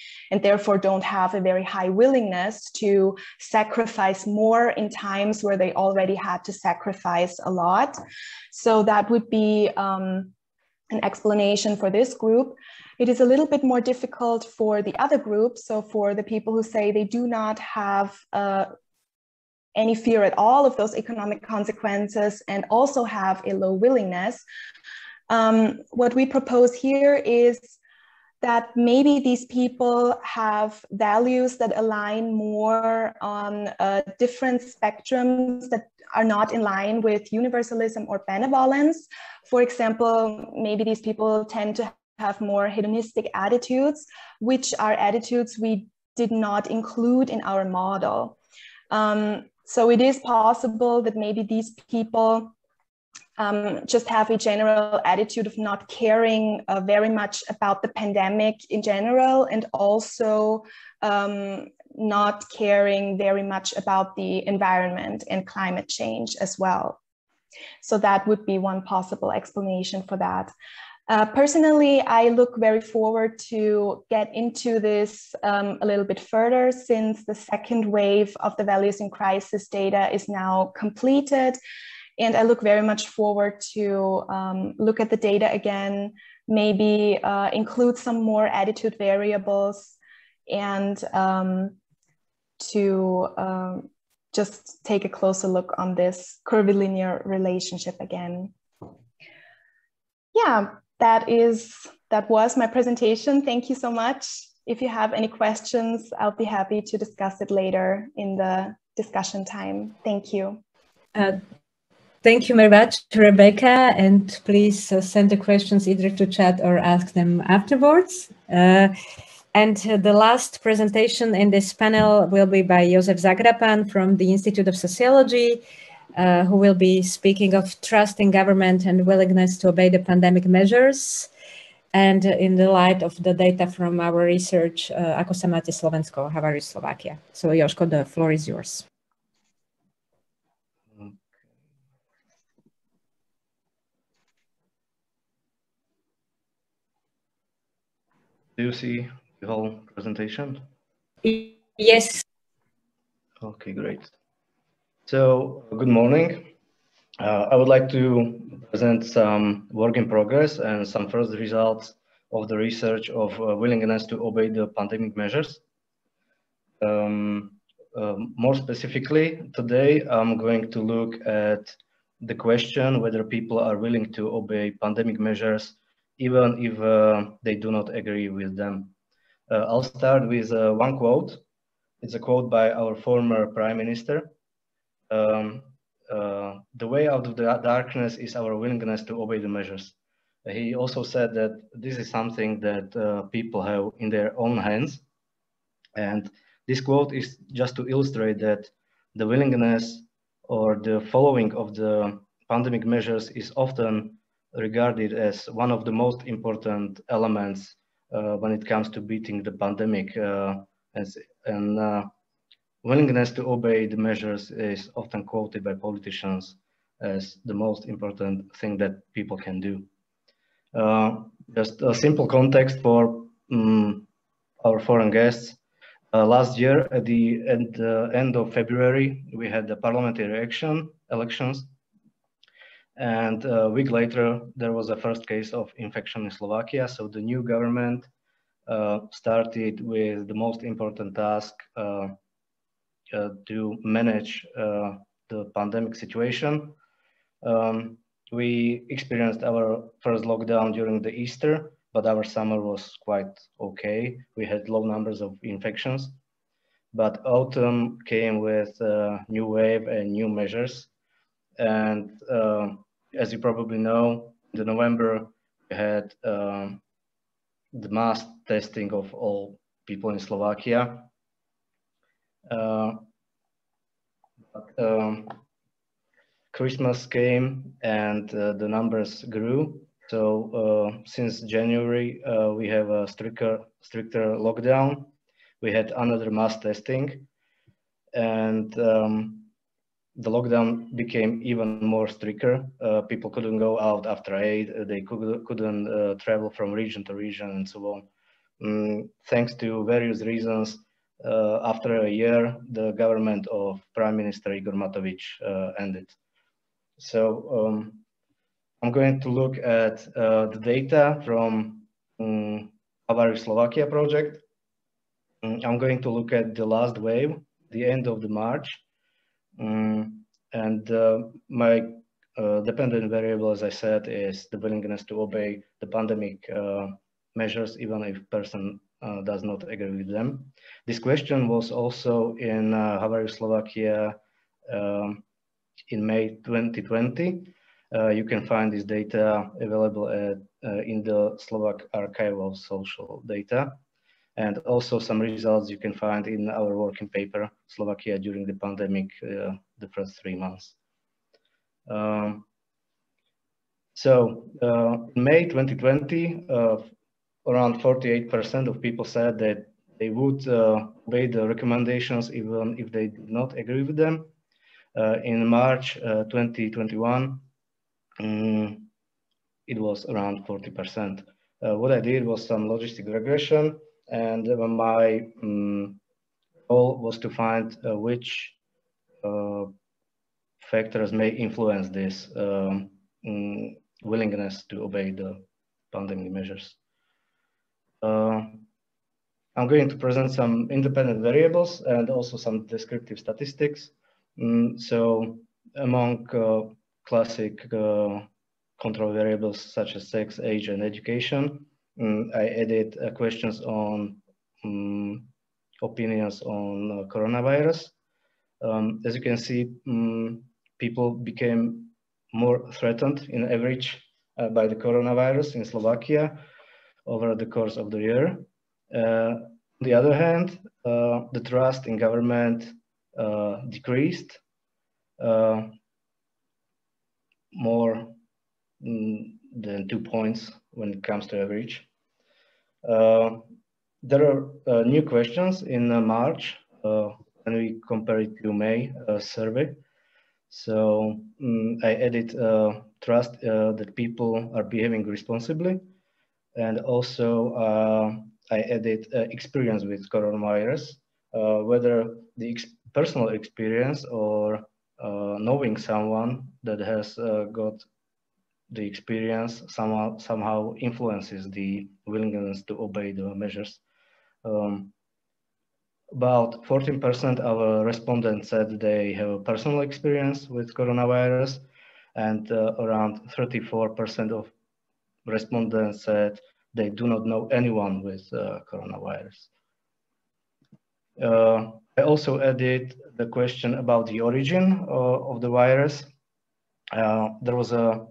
therefore don't have a very high willingness to sacrifice more in times where they already had to sacrifice a lot. So that would be an explanation for this group. It is a little bit more difficult for the other groups. So for the people who say they do not have any fear at all of those economic consequences and also have a low willingness, what we propose here is that maybe these people have values that align more on different spectrums that are not in line with universalism or benevolence. For example, maybe these people tend to have more hedonistic attitudes, which are attitudes we did not include in our model. So it is possible that maybe these people just have a general attitude of not caring very much about the pandemic in general, and also not caring very much about the environment and climate change as well. So that would be one possible explanation for that. Personally, I look very forward to get into this a little bit further, since the second wave of the values in crisis data is now completed. And I look very much forward to look at the data again, maybe include some more attitude variables, and to just take a closer look on this curvilinear relationship again. Yeah, that was my presentation. Thank you so much. If you have any questions, I'll be happy to discuss it later in the discussion time. Thank you. Thank you very much, Rebecca, and please send the questions either to chat or ask them afterwards. And the last presentation in this panel will be by Jozef Zagrapan from the Institute of Sociology, who will be speaking of trust in government and willingness to obey the pandemic measures. And in the light of the data from our research, ako sa máte Slovensko, how are you Slovakia? So Jožko, the floor is yours. Do you see the whole presentation? Yes. Okay, great. So, good morning. I would like to present some work in progress and some first results of the research of willingness to obey the pandemic measures. More specifically, today I'm going to look at the question whether people are willing to obey pandemic measures even if they do not agree with them. I'll start with one quote. It's a quote by our former Prime Minister. The way out of the darkness is our willingness to obey the measures. He also said that this is something that people have in their own hands. And this quote is just to illustrate that the willingness or the following of the pandemic measures is often regarded as one of the most important elements when it comes to beating the pandemic. Willingness to obey the measures is often quoted by politicians as the most important thing that people can do. Just a simple context for our foreign guests. Last year, at the end of February, we had the parliamentary elections. And a week later, there was a first case of infection in Slovakia. So the new government started with the most important task to manage the pandemic situation. we experienced our first lockdown during the Easter, but our summer was quite okay. We had low numbers of infections, but autumn came with a new wave and new measures. And as you probably know, in November, we had the mass testing of all people in Slovakia. Christmas came and the numbers grew. So since January, we have a stricter lockdown. We had another mass testing, and the lockdown became even more stricter. People couldn't go out after 8. They couldn't travel from region to region and so on. Thanks to various reasons, after a year, the government of Prime Minister Igor Matovic ended. So I'm going to look at the data from Havaru Slovakia project. I'm going to look at the last wave, the end of the March. And my dependent variable, as I said, is the willingness to obey the pandemic measures, even if person does not agree with them. This question was also in Havaru Slovakia in May 2020. You can find this data available in the Slovak Archive of Social Data. And also some results you can find in our working paper, Slovakia during the pandemic, the first 3 months. In May 2020, around 48% of people said that they would obey the recommendations even if they did not agree with them. In March 2021, it was around 40%. What I did was some logistic regression, and my goal was to find which factors may influence this willingness to obey the pandemic measures. I'm going to present some independent variables and also some descriptive statistics. So among classic control variables such as sex, age, and education, I added questions on opinions on coronavirus. As you can see, people became more threatened in average by the coronavirus in Slovakia over the course of the year. On the other hand, the trust in government decreased more than 2 points when it comes to average. There are new questions in March when we compare it to May survey. So I added trust that people are behaving responsibly, and also I added experience with coronavirus, whether the personal experience or knowing someone that has got the experience somehow influences the willingness to obey the measures. About 14% of respondents said they have a personal experience with coronavirus, and around 34% of respondents said they do not know anyone with coronavirus. I also added the question about the origin of the virus. There was a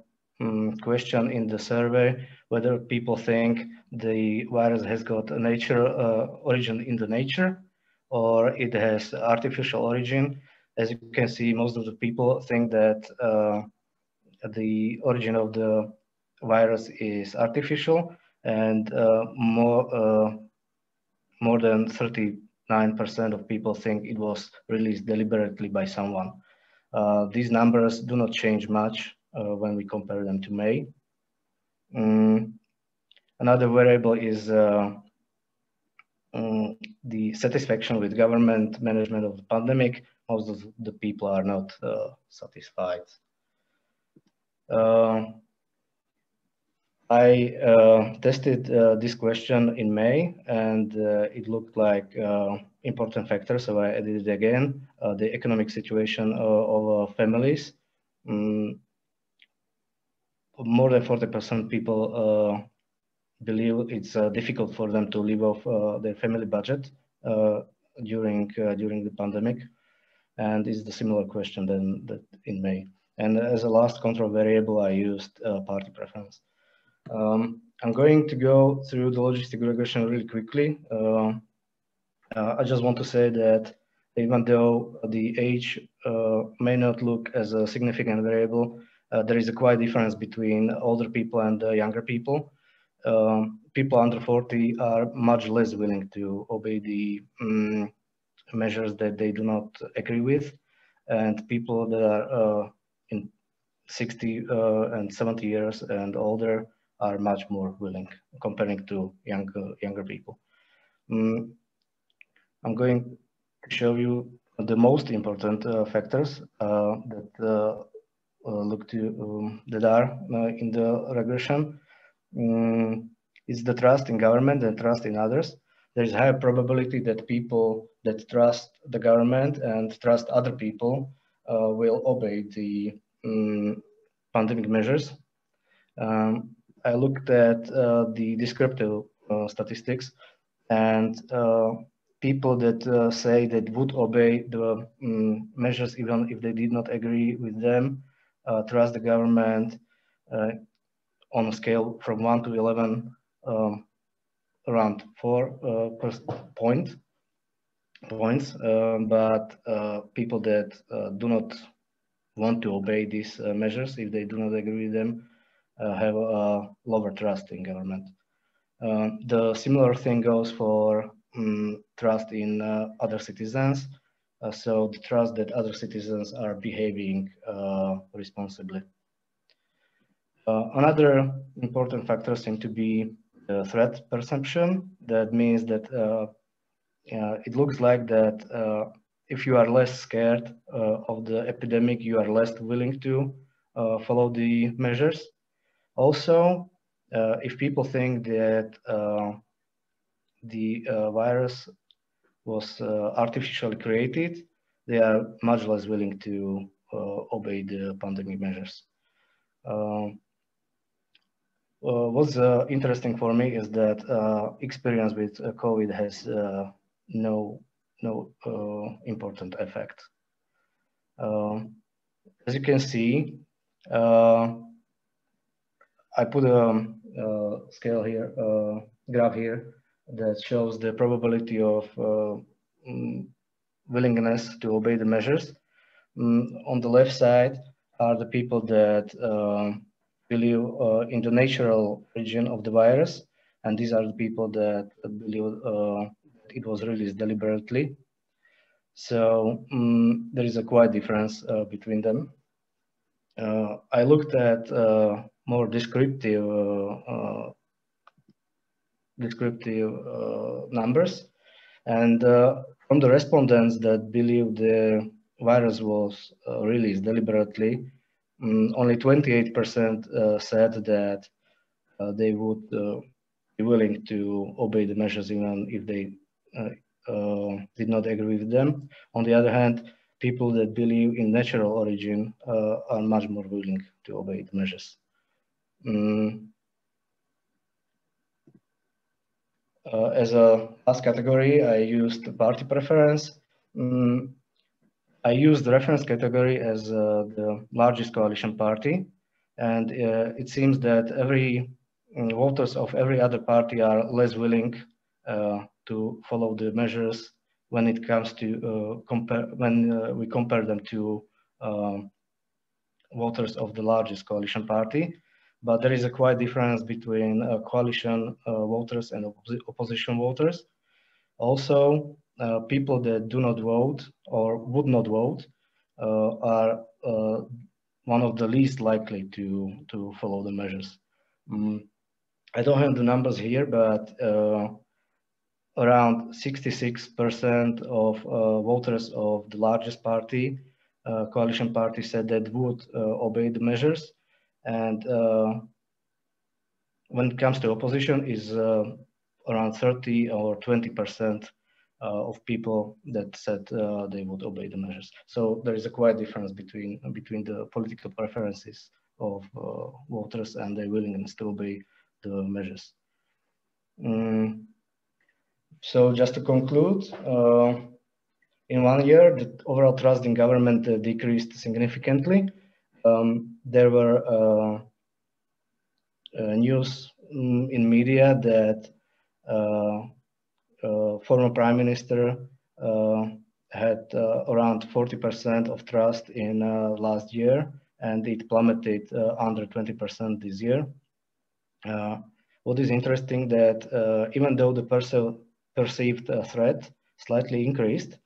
question in the survey whether people think the virus has got a origin in the nature or it has artificial origin. As you can see, most of the people think that the origin of the virus is artificial, and more than 39% of people think it was released deliberately by someone. These numbers do not change much when we compare them to May. Another variable is the satisfaction with government management of the pandemic. Most of the people are not satisfied. I tested this question in May, and it looked like important factors, so I added it again. The economic situation of families. more than 40% people believe it's difficult for them to live off their family budget during the pandemic, and it's the similar question than that in May. And as a last control variable, I used party preference. I'm going to go through the logistic regression really quickly. I just want to say that even though the age may not look as a significant variable, there is a quite difference between older people and younger people. People under 40 are much less willing to obey the measures that they do not agree with, and people that are in 60 and 70 years and older are much more willing comparing to younger people. I'm going to show you the most important factors that that are in the regression. Is the trust in government and trust in others. There is a high probability that people that trust the government and trust other people will obey the pandemic measures. I looked at the descriptive statistics, and people that say that would obey the measures even if they did not agree with them, trust the government on a scale from 1 to 11, around 4 points. But people that do not want to obey these measures, if they do not agree with them, have a lower trust in government. The similar thing goes for trust in other citizens. So the trust that other citizens are behaving responsibly. Another important factor seems to be the threat perception. That means that it looks like that if you are less scared of the epidemic, you are less willing to follow the measures. Also, if people think that the virus was artificially created, they are much less willing to obey the pandemic measures. What's interesting for me is that experience with COVID has no important effect. As you can see, I put a scale here, graph here, that shows the probability of willingness to obey the measures. On the left side are the people that believe in the natural origin of the virus, and these are the people that believe it was released deliberately. So there is a quite difference between them. I looked at more descriptive numbers, and from the respondents that believe the virus was released deliberately, only 28% said that they would be willing to obey the measures even if they did not agree with them. On the other hand, people that believe in natural origin are much more willing to obey the measures. As a last category, I used party preference. I used the reference category as the largest coalition party, and it seems that every voters of every other party are less willing to follow the measures when it comes to we compare them to voters of the largest coalition party. But there is a quite difference between coalition voters and opposition voters. Also, people that do not vote or would not vote are one of the least likely to follow the measures. I don't have the numbers here, but around 66% of voters of the largest party, coalition party, said that would obey the measures. And when it comes to opposition, is around 30 or 20% of people that said they would obey the measures. So there is a quite difference between the political preferences of voters and their willingness to obey the measures. So just to conclude, in 1 year, the overall trust in government decreased significantly. There were news in media that former Prime Minister had around 40% of trust in last year, and it plummeted under 20% this year. What is interesting that even though the perceived threat slightly increased,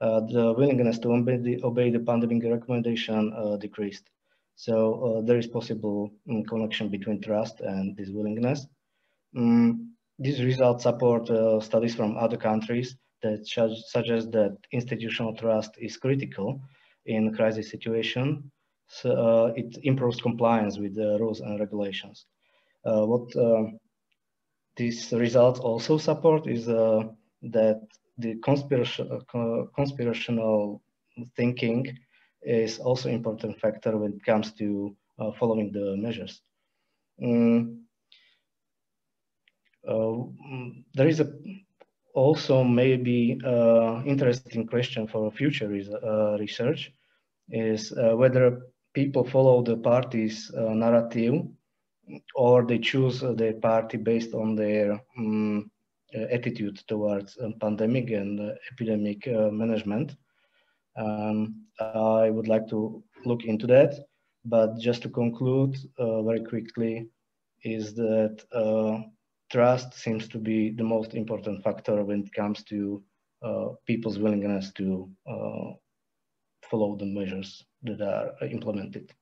the willingness to obey the pandemic recommendation decreased. So there is possible connection between trust and this willingness. These results support studies from other countries that suggest that institutional trust is critical in crisis situation. So it improves compliance with the rules and regulations. What these results also support is that the conspirational thinking is also an important factor when it comes to following the measures. There is also maybe interesting question for future research is whether people follow the party's narrative or they choose their party based on their attitude towards pandemic and epidemic management. I would like to look into that, but just to conclude very quickly is that trust seems to be the most important factor when it comes to people's willingness to follow the measures that are implemented.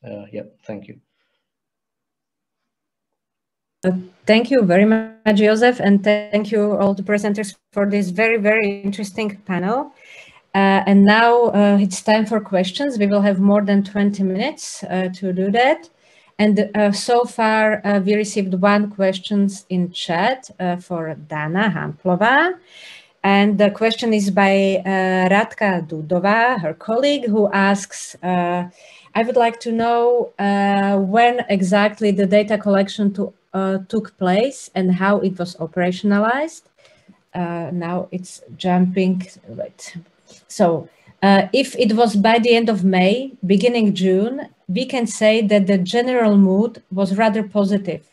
Yeah, thank you. Thank you very much, Jozef, and thank you all the presenters for this very, very interesting panel. And now it's time for questions. We will have more than 20 minutes to do that. And so far, we received 1 question in chat for Dana Hamplová. And the question is by Radka Dudová, her colleague, who asks, I would like to know when exactly the data collection took place and how it was operationalized. Now it's jumping, right. So if it was by the end of May, beginning June, we can say that the general mood was rather positive.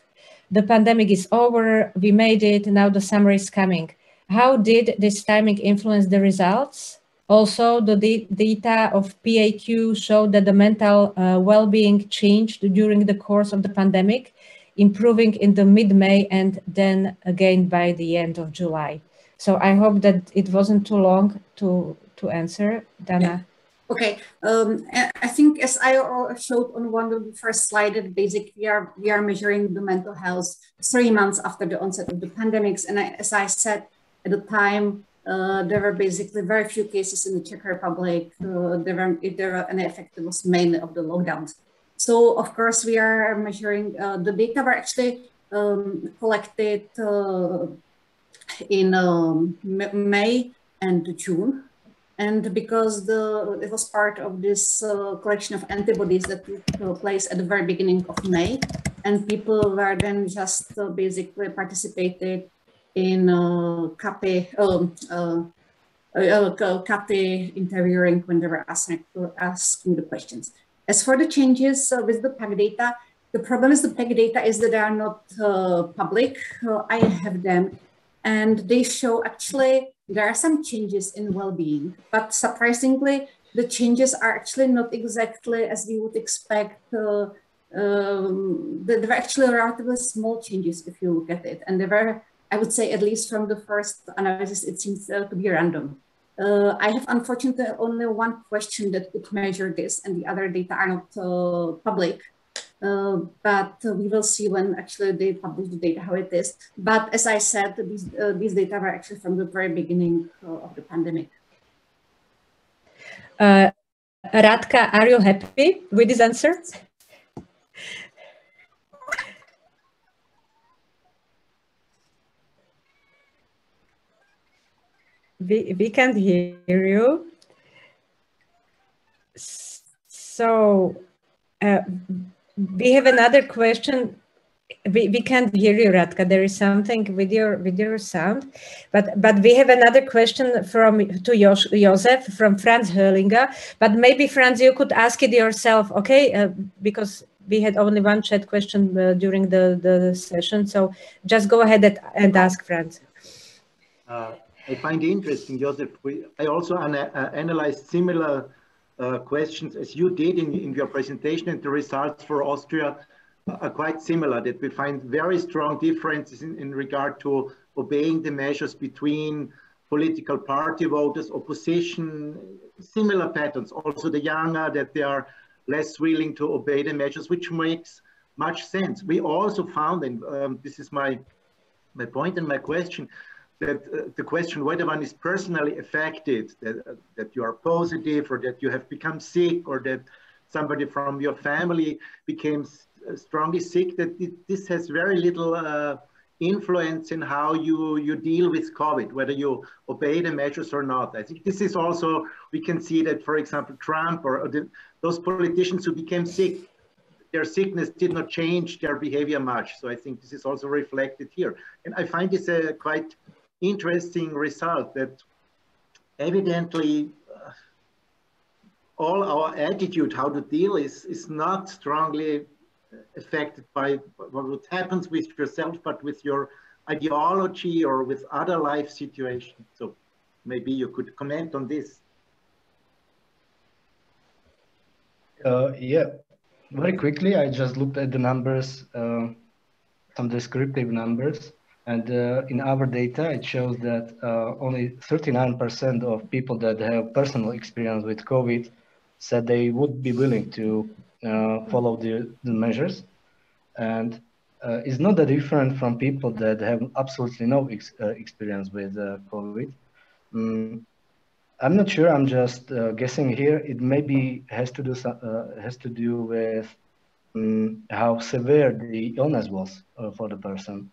The pandemic is over, we made it, now the summer is coming. How did this timing influence the results? Also, the data of PAQ showed that the mental well-being changed during the course of the pandemic, improving in the mid-May and then again by the end of July. So I hope that it wasn't too long to answer, Dana. Yeah. Okay, I think as I showed on one of the first slide, that basically we are measuring the mental health 3 months after the onset of the pandemics. And as I said at the time, there were basically very few cases in the Czech Republic. If there were any effect, it was mainly of the lockdowns. So of course we are measuring, the data were actually collected in May and June. And because it was part of this collection of antibodies that took place at the very beginning of May, and people were then just basically participated in CAPE interviewing when they were asking the questions. As for the changes with the PAC data, the problem is the PAC data is that they are not public. I have them, and they show actually there are some changes in well-being, but surprisingly, the changes are actually not exactly as we would expect. There were actually relatively small changes if you look at it, and they were, I would say, at least from the first analysis, it seems to be random. I have unfortunately only 1 question that could measure this, and the other data are not public. But we will see when actually they publish the data how it is. But as I said, these data were actually from the very beginning of the pandemic. Radka, are you happy with this answer? We can't hear you. So we have another question. We can't hear you, Radka. There is something with your sound, but we have another question to Jozef from Franz Höllinger. But maybe Franz, you could ask it yourself, okay? Because we had only one chat question during the session, so just go ahead and ask Franz. I find it interesting, Jozef. I also analyzed similar questions as you did in your presentation, and the results for Austria are quite similar, that we find very strong differences in regard to obeying the measures between political party voters, opposition, similar patterns. Also the younger, that they are less willing to obey the measures, which makes much sense. We also found, and this is my point and my question, that the question whether one is personally affected, that you are positive or that you have become sick or that somebody from your family became strongly sick, that this has very little influence in how you deal with COVID, whether you obey the measures or not. I think this is also, we can see that, for example, Trump or those politicians who became sick, their sickness did not change their behavior much. So I think this is also reflected here. And I find this a quite interesting result, that evidently all our attitude, how to deal is not strongly affected by what happens with yourself, but with your ideology or with other life situations. So maybe you could comment on this. Yeah, very quickly, I just looked at the numbers, some descriptive numbers, and in our data, it shows that only 39% of people that have personal experience with COVID said they would be willing to follow the measures, and it's not that different from people that have absolutely no experience with COVID. I'm not sure. I'm just guessing here. It maybe has to do with how severe the illness was for the person.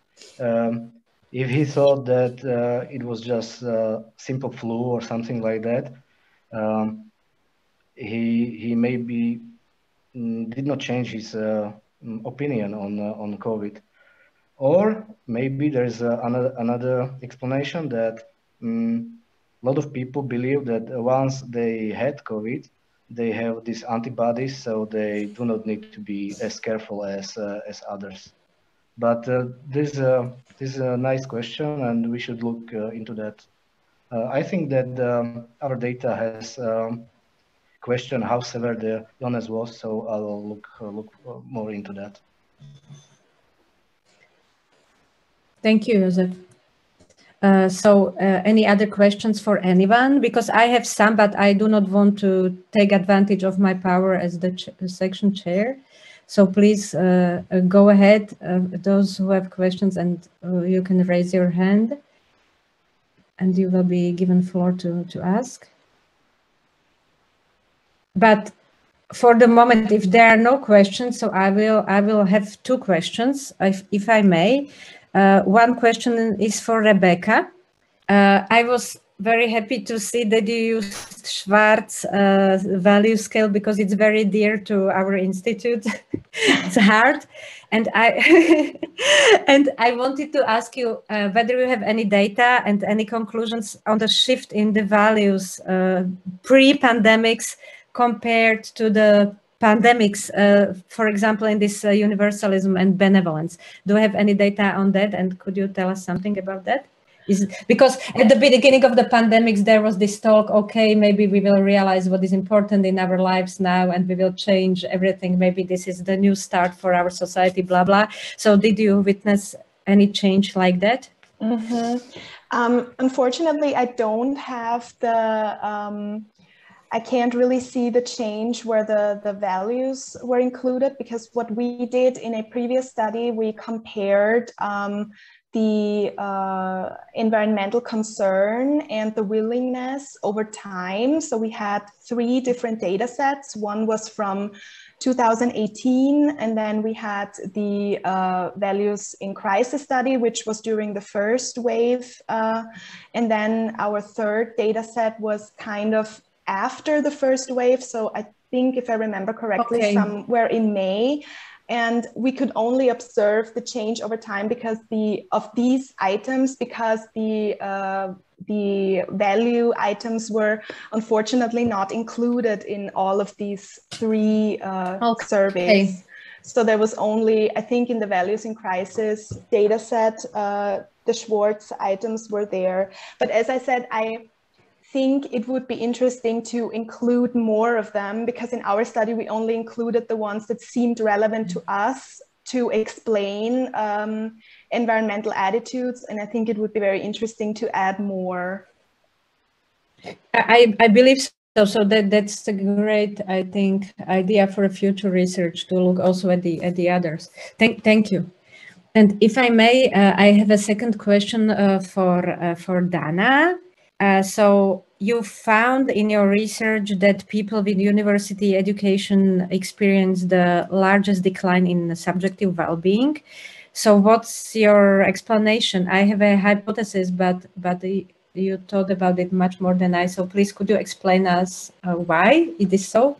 If he thought that it was just simple flu or something like that, he maybe did not change his opinion on COVID. Or maybe there's another explanation that a lot of people believe that once they had COVID, they have these antibodies, so they do not need to be as careful as others. But this is a nice question, and we should look into that. I think that our data has questioned how severe the illness was, so I'll look more into that. Thank you, Jozef. So any other questions for anyone? Because I have some, but I do not want to take advantage of my power as the section chair. So please go ahead, those who have questions, and you can raise your hand and you will be given floor to ask. But for the moment, if there are no questions, so I will have two questions, if I may. One question is for Rebecca. I was very happy to see that you used Schwartz value scale, because it's very dear to our institute. It's hard. And I wanted to ask you whether you have any data and any conclusions on the shift in the values pre-pandemics compared to the pandemics, for example, in this universalism and benevolence. Do you have any data on that? And could you tell us something about that? Because at the beginning of the pandemics, there was this talk, okay, maybe we will realize what is important in our lives now and we will change everything. Maybe this is the new start for our society, blah, blah. So did you witness any change like that? Mm-hmm. Unfortunately, I don't have the... I can't really see the change where the values were included, because what we did in a previous study, we compared the environmental concern and the willingness over time. So we had 3 different data sets. One was from 2018, and then we had the values in crisis study, which was during the first wave. And then our third data set was kind of after the first wave. So I think, if I remember correctly, somewhere in May. And we could only observe the change over time because of these items, because the value items were unfortunately not included in all of these three surveys. So there was only, I think, in the values in crisis data set, the Schwartz items were there. But as I said, I think it would be interesting to include more of them, because in our study we only included the ones that seemed relevant to us to explain environmental attitudes, and I think it would be very interesting to add more. I believe so. So that's a great, I think, idea for a future research to look also at the others. Thank you. And if I may, I have a second question for Dana. So you found in your research that people with university education experience the largest decline in subjective well-being. So what's your explanation? I have a hypothesis, but you thought about it much more than I. So please, could you explain us why it is so?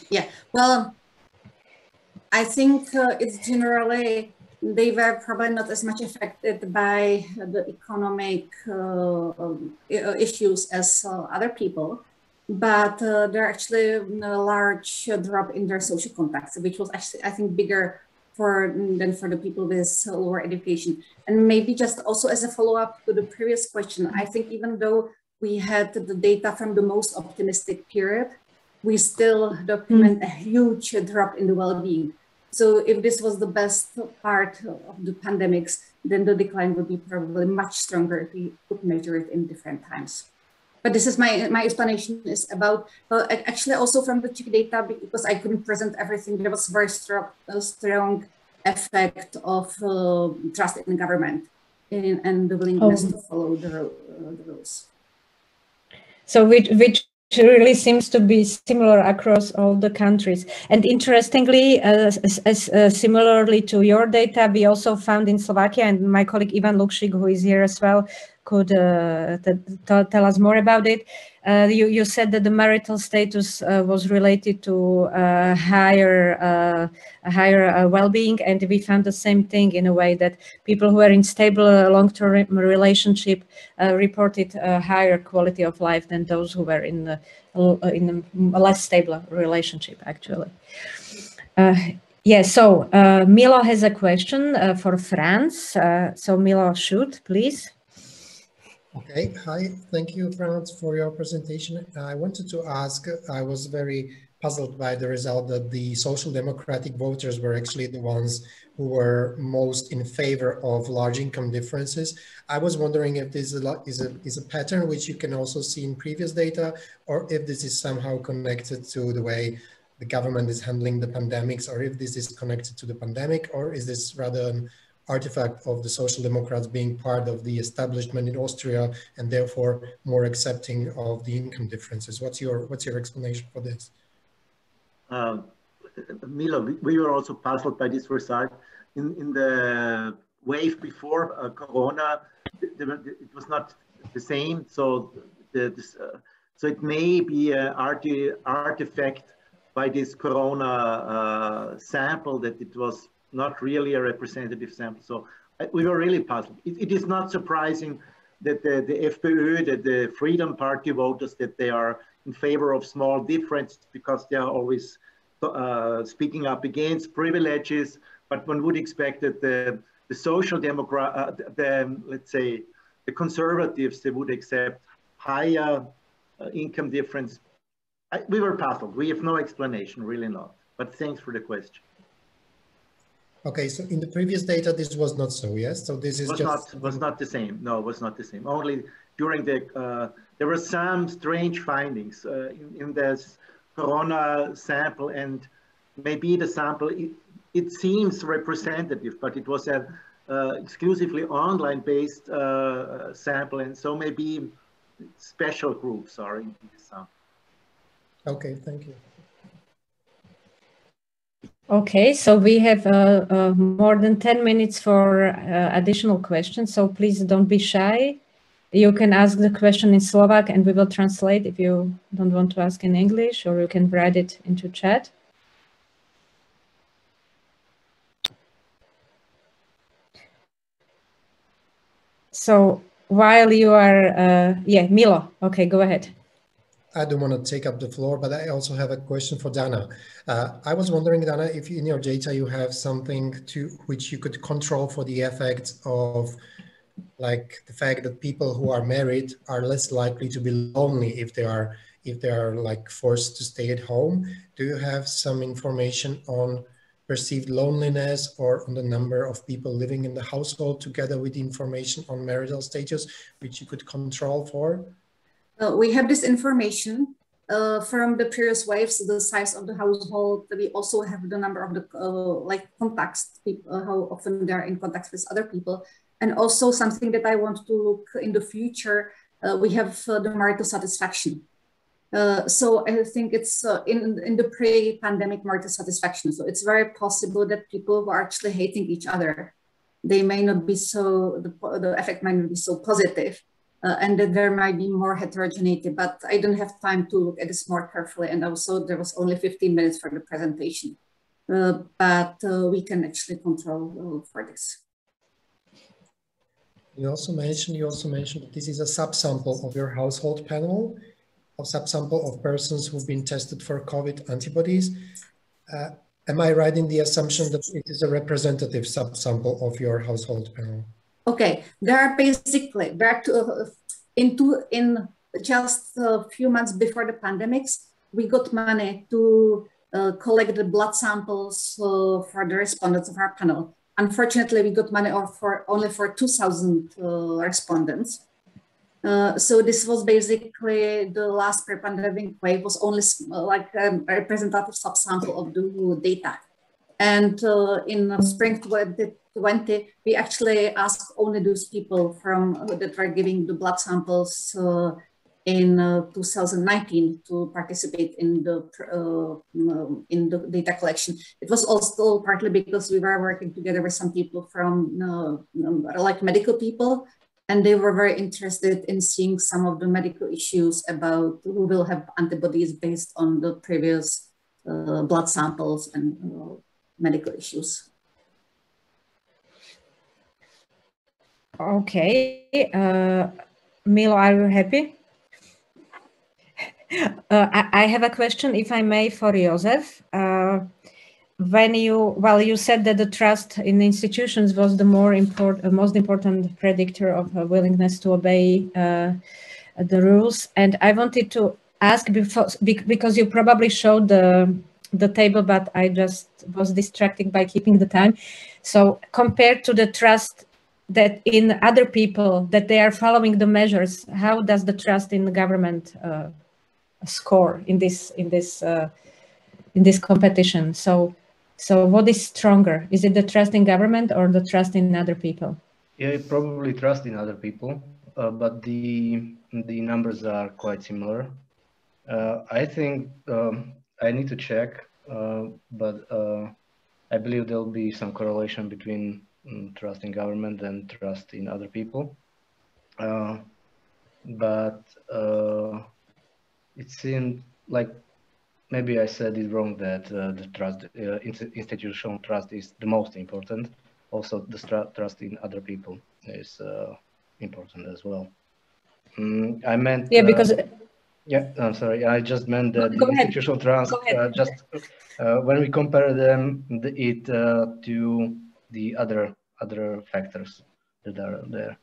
Yeah, well, I think it's generally they were probably not as much affected by the economic issues as other people, but there actually a large drop in their social contacts, which was actually, I think, bigger than for the people with lower education. And maybe just also as a follow-up to the previous question, I think even though we had the data from the most optimistic period, we still document a huge drop in the well-being. So if this was the best part of the pandemics, then the decline would be probably much stronger if we could measure it in different times. But this is my explanation is about, actually also from the Czech data, because I couldn't present everything, there was very strong effect of trust in government and the willingness to follow the rules. So which really seems to be similar across all the countries. And interestingly, similarly to your data, we also found in Slovakia, and my colleague Ivan Lukšik, who is here as well, could tell us more about it. You said that the marital status was related to higher well-being, and we found the same thing in a way that people who are in stable long-term relationship reported a higher quality of life than those who were in a less stable relationship, actually. Yeah, so Milo has a question for Franz. So Milo, shoot, please. Okay, hi, thank you, Franz, for your presentation. I wanted to ask, I was very puzzled by the result that the social democratic voters were actually the ones who were most in favor of large income differences. I was wondering if this is a pattern which you can also see in previous data, or if this is somehow connected to the way the government is handling the pandemics, or if this is connected to the pandemic, or is this rather an artifact of the Social Democrats being part of the establishment in Austria and therefore more accepting of the income differences? What's your explanation for this? Milo, we were also puzzled by this result. In the wave before Corona, it was not the same. So so it may be an artifact by this Corona sample that it was not really a representative sample. So we were really puzzled. It is not surprising that the FPÖ, that the Freedom Party voters, that they are in favor of small differences because they are always speaking up against privileges. But one would expect that the Social Democrat, let's say, the conservatives, they would accept higher income difference. We were puzzled. We have no explanation, really not. But thanks for the question. Okay, so in the previous data, this was not so, yes? So this is was not the same. No, it was not the same. Only during the, there were some strange findings in this Corona sample, and maybe the sample, it seems representative, but it was a exclusively online-based sample, and so maybe special groups are in this sample. Okay, thank you. Okay, so we have more than 10 minutes for additional questions, so please don't be shy. You can ask the question in Slovak and we will translate if you don't want to ask in English, or you can write it into chat. So while you are, yeah, Milo, okay, go ahead. I don't want to take up the floor, but I also have a question for Dana. I was wondering, Dana, if in your data you have something to which you could control for the effects of, like, the fact that people who are married are less likely to be lonely if they are like forced to stay at home. Do you have some information on perceived loneliness or on the number of people living in the household, together with information on marital status, which you could control for? We have this information from the previous waves, the size of the household. We also have the number of the like contacts, people, how often they are in contact with other people. And also something that I want to look in the future, we have the marital satisfaction. So I think it's in the pre-pandemic marital satisfaction. So it's very possible that people who are actually hating each other, they may not be so, the effect might not be so positive. And that there might be more heterogeneity, but I don't have time to look at this more carefully. And also there was only 15 minutes for the presentation, but we can actually control for this. You also mentioned that this is a subsample of your household panel, a subsample of persons who've been tested for COVID antibodies. Am I right in the assumption that it is a representative subsample of your household panel? Okay, there are basically back to in just a few months before the pandemics, we got money to collect the blood samples for the respondents of our panel. Unfortunately, we got money only for 2,000 respondents. So this was basically the last pre-pandemic wave, was only like a representative subsample of the data. And in spring 2020, we actually asked only those people that were giving the blood samples in 2019 to participate in the data collection. It was also partly because we were working together with some people from like medical people, and they were very interested in seeing some of the medical issues about who will have antibodies based on the previous blood samples and medical issues. Okay, Milo, are you happy? I have a question, if I may, for Jozef. You said that the trust in institutions was the most important predictor of a willingness to obey the rules, and I wanted to ask because you probably showed the table, but I just was distracted by keeping the time. So compared to the trust that in other people, that they are following the measures, how does the trust in the government score in this competition? So what is stronger? Is it the trust in government or the trust in other people? Yeah, probably trust in other people, but the numbers are quite similar. I think I need to check, but I believe there'll be some correlation between trust in government and trust in other people. But it seemed like maybe I said it wrong, that the trust, institutional trust is the most important. Also, the trust in other people is important as well. I meant... Yeah, because... Yeah, I'm sorry. I just meant that the institutional trust, when we compare them, to the other factors that are there.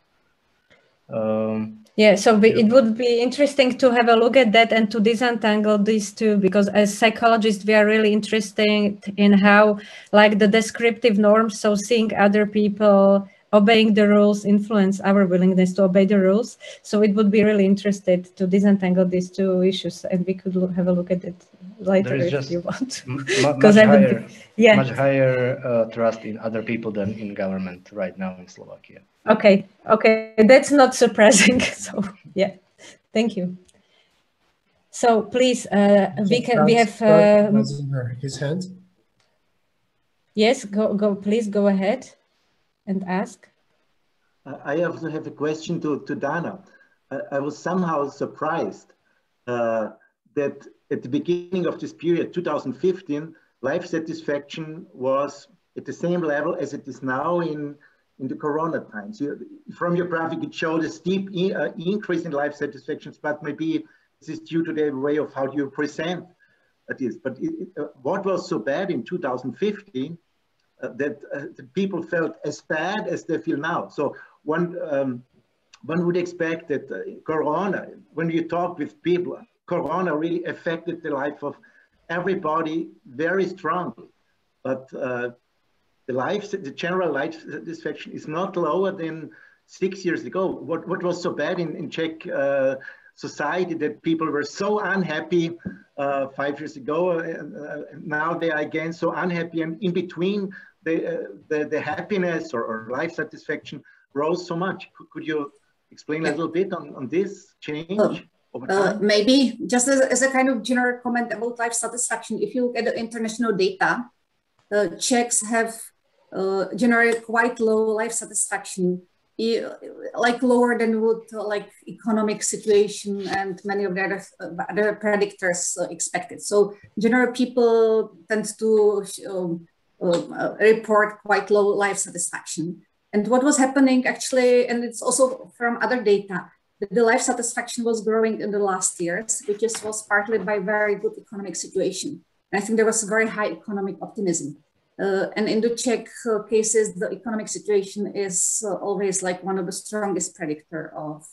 Yeah, so it would be interesting to have a look at that and to disentangle these two, because as psychologists, we are really interested in how, like, the descriptive norms, so seeing other people obeying the rules influence our willingness to obey the rules. So it would be really interesting to disentangle these two issues, and we could have a look at it later if you want. Much higher trust in other people than in government right now in Slovakia. Okay, that's not surprising. So yeah, thank you. So please, we have his hand. Yes, please go ahead and ask. I also have a question to Dana. I was somehow surprised that at the beginning of this period, 2015, life satisfaction was at the same level as it is now in in the Corona times? From your graphic, it showed a steep increase in life satisfactions, but maybe this is due to the way of how you present this. But what was so bad in 2015 that the people felt as bad as they feel now? So one would expect that Corona, when you talk with people, Corona really affected the life of everybody very strongly. But the general life satisfaction is not lower than 6 years ago. What was so bad in Czech society that people were so unhappy 5 years ago, and now they are again so unhappy, and in between the happiness or life satisfaction rose so much. Could you explain a little bit on this change over time? Maybe just as a kind of general comment about life satisfaction, if you look at the international data, Czechs have generally quite low life satisfaction, like lower than would like economic situation and many of the other predictors expected. So general people tend to report quite low life satisfaction. And what was happening actually, and it's also from other data, that the life satisfaction was growing in the last years, which was partly by very good economic situation. And I think there was very high economic optimism. And in the Czech cases, the economic situation is always like one of the strongest predictor of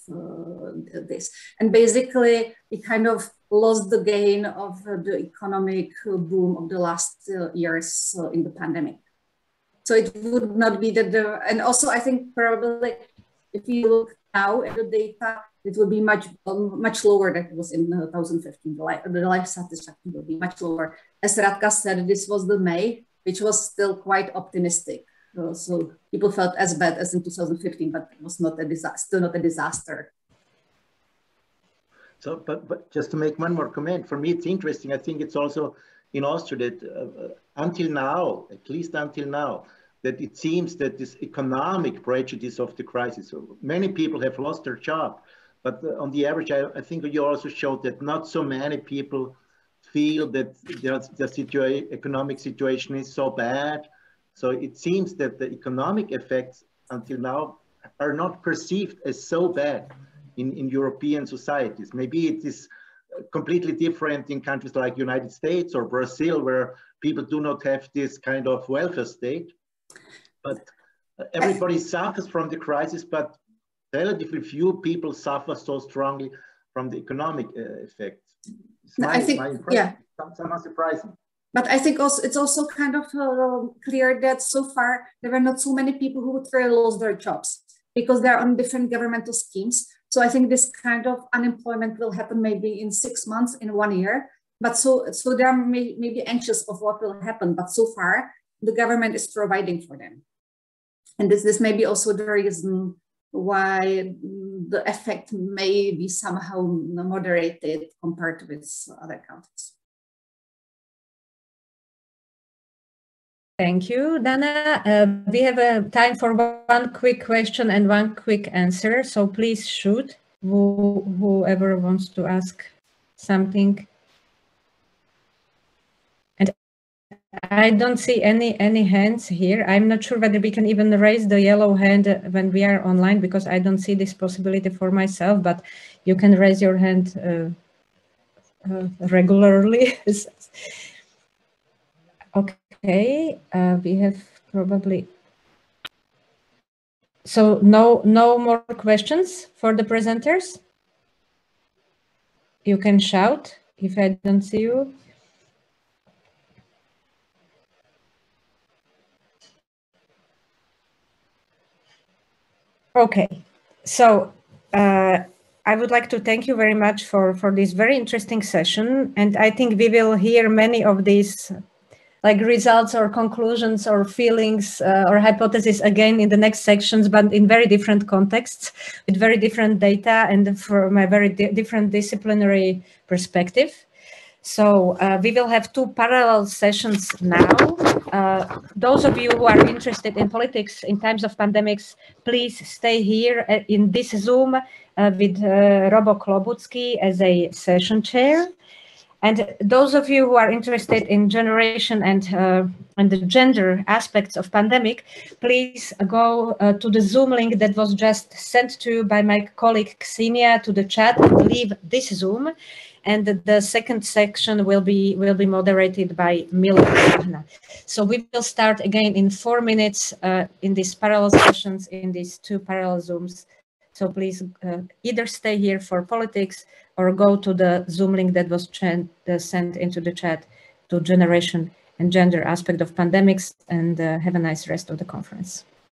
this. And basically, it kind of lost the gain of the economic boom of the last years in the pandemic. So it would not be that and also I think probably if you look now at the data, it will be much lower than it was in 2015. The life satisfaction will be much lower. As Radka said, this was the May, which was still quite optimistic. So people felt as bad as in 2015, but it was not a disaster, still not a disaster. So, but just to make one more comment, for me it's interesting. I think it's also in Austria that until now, at least until now, that it seems that this economic prejudice of the crisis, so many people have lost their job, but on the average, I think you also showed that not so many people feel that the economic situation is so bad. So it seems that the economic effects until now are not perceived as so bad in European societies. Maybe it is completely different in countries like United States or Brazil, where people do not have this kind of welfare state. But everybody suffers from the crisis, but relatively few people suffer so strongly from the economic effects. I think, yeah, somehow surprising. But I think also it's also kind of clear that so far there were not so many people who would really lose their jobs because they're on different governmental schemes. So I think this kind of unemployment will happen maybe in 6 months, in 1 year. But so they are maybe anxious of what will happen. But so far the government is providing for them, and this may be also the reason why the effect may be somehow moderated compared with other countries. Thank you, Dana. We have time for one quick question and one quick answer. So please shoot whoever wants to ask something. And I don't see any hands here. I'm not sure whether we can even raise the yellow hand when we are online, because I don't see this possibility for myself, but you can raise your hand regularly. Okay, we have probably, so no more questions for the presenters. You can shout if I don't see you. Okay, so I would like to thank you very much for this very interesting session, and I think we will hear many of these like results or conclusions or feelings or hypotheses again in the next sections, but in very different contexts, with very different data and from a very different disciplinary perspective. So we will have 2 parallel sessions now. Those of you who are interested in politics in times of pandemics, please stay here in this Zoom with Robo Klobutsky as a session chair. And those of you who are interested in generation and the gender aspects of pandemic, please go to the Zoom link that was just sent to you by my colleague Ksenia to the chat. Leave this Zoom, and the second section will be moderated by Mila. So we will start again in 4 minutes in these parallel sessions, in these 2 parallel Zooms. So please either stay here for politics or go to the Zoom link that was sent into the chat to generation and gender aspect of pandemics, and have a nice rest of the conference.